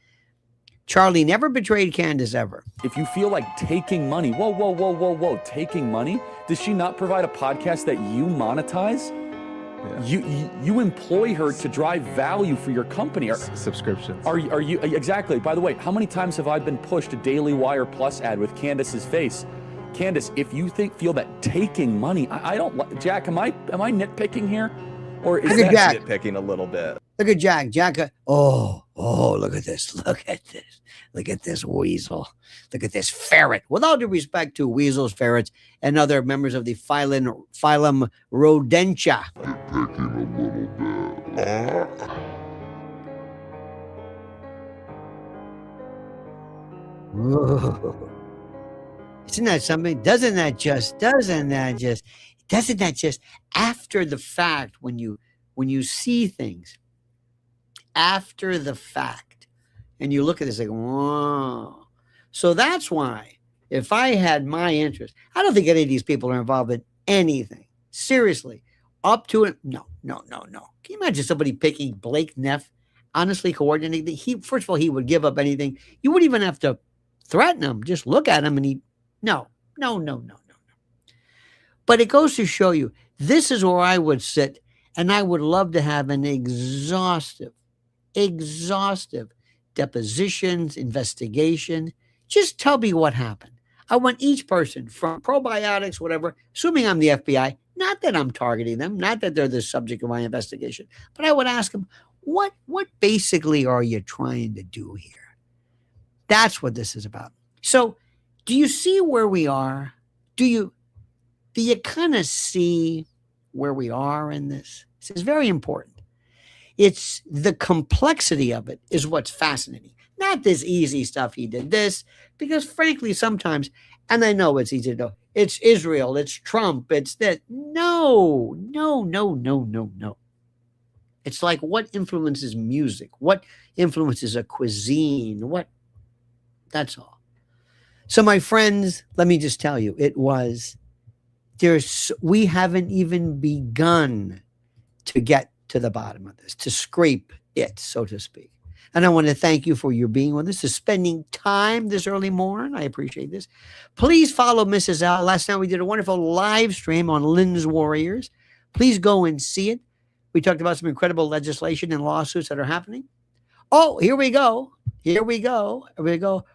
Charlie never betrayed Candace ever. If you feel like taking money, whoa, taking money? Does she not provide a podcast that you monetize? Yeah. You employ her to drive value for your company. Subscriptions. Are you exactly? By the way, how many times have I been pushed a Daily Wire Plus ad with Candace's face? Candace, if you feel that taking money, I don't. Jack, am I nitpicking here, or is that Jack. nitpicking a little bit? Look at Jack. Jack. Oh, look at this. Look at this. Look at this weasel. Look at this ferret. With all due respect to weasels, ferrets, and other members of the phylum Rodentia. Whoa. Isn't that something? Doesn't that just after the fact, when you see things after the fact and you look at this like, whoa. So that's why if I had my interest, I don't think any of these people are involved in anything. Seriously. Up to it. No. Can you imagine somebody picking Blake Neff, honestly coordinating? First of all, he would give up anything. You wouldn't even have to threaten him. Just look at him and no. But it goes to show you, this is where I would sit, and I would love to have an exhaustive depositions, investigation. Just tell me what happened. I want each person, from probiotics, whatever, assuming I'm the FBI, not that I'm targeting them, not that they're the subject of my investigation, but I would ask them, what basically are you trying to do here? That's what this is about. So, do you see where we are? Do you kind of see where we are in this? This is very important. It's the complexity of it is what's fascinating. Not this easy stuff. He did this, because frankly, sometimes, and I know it's easy to know, it's Israel, it's Trump, it's that. No. It's like, what influences music? What influences a cuisine? That's all. So my friends, let me just tell you, we haven't even begun to get to the bottom of this, to scrape it, so to speak. And I want to thank you for your being with us, for spending time this early morning. I appreciate this. Please follow Mrs. L. Last night we did a wonderful live stream on Lynn's Warriors. Please go and see it. We talked about some incredible legislation and lawsuits that are happening. Oh, here we go.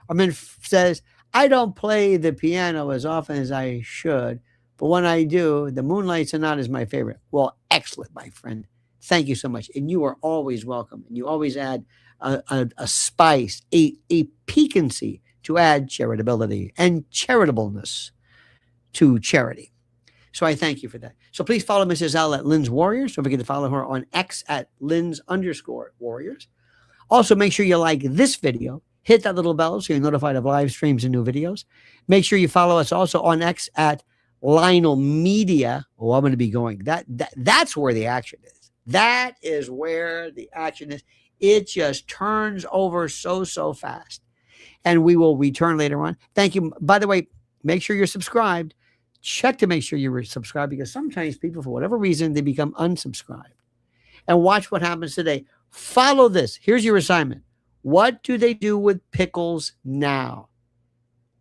Armin says, I don't play the piano as often as I should, but when I do, the Moonlight Sonata is my favorite. Well, excellent, my friend. Thank you so much. And you are always welcome. And you always add a spice, a piquancy to add charitability and charitableness to charity. So I thank you for that. So please follow Mrs. L at Lynn's Warriors. Don't forget to follow her on X at Lynn's_Warriors. Also, make sure you like this video. Hit that little bell so you're notified of live streams and new videos. Make sure you follow us also on X at Lionel Media. Oh, I'm going to be going. That's where the action is. That is where the action is. It just turns over so fast. And we will return later on. Thank you. By the way, make sure you're subscribed. Check to make sure you're subscribed, because sometimes people, for whatever reason, they become unsubscribed. And watch what happens today. Follow this. Here's your assignment. What do they do with Pickles now?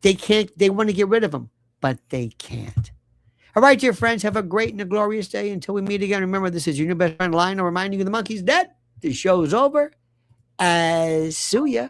They can't. They want to get rid of him, but they can't. All right, dear friends, have a great and a glorious day. Until we meet again, remember, this is your new best friend, Lionel, reminding you the monkey's dead. The show's over. See ya.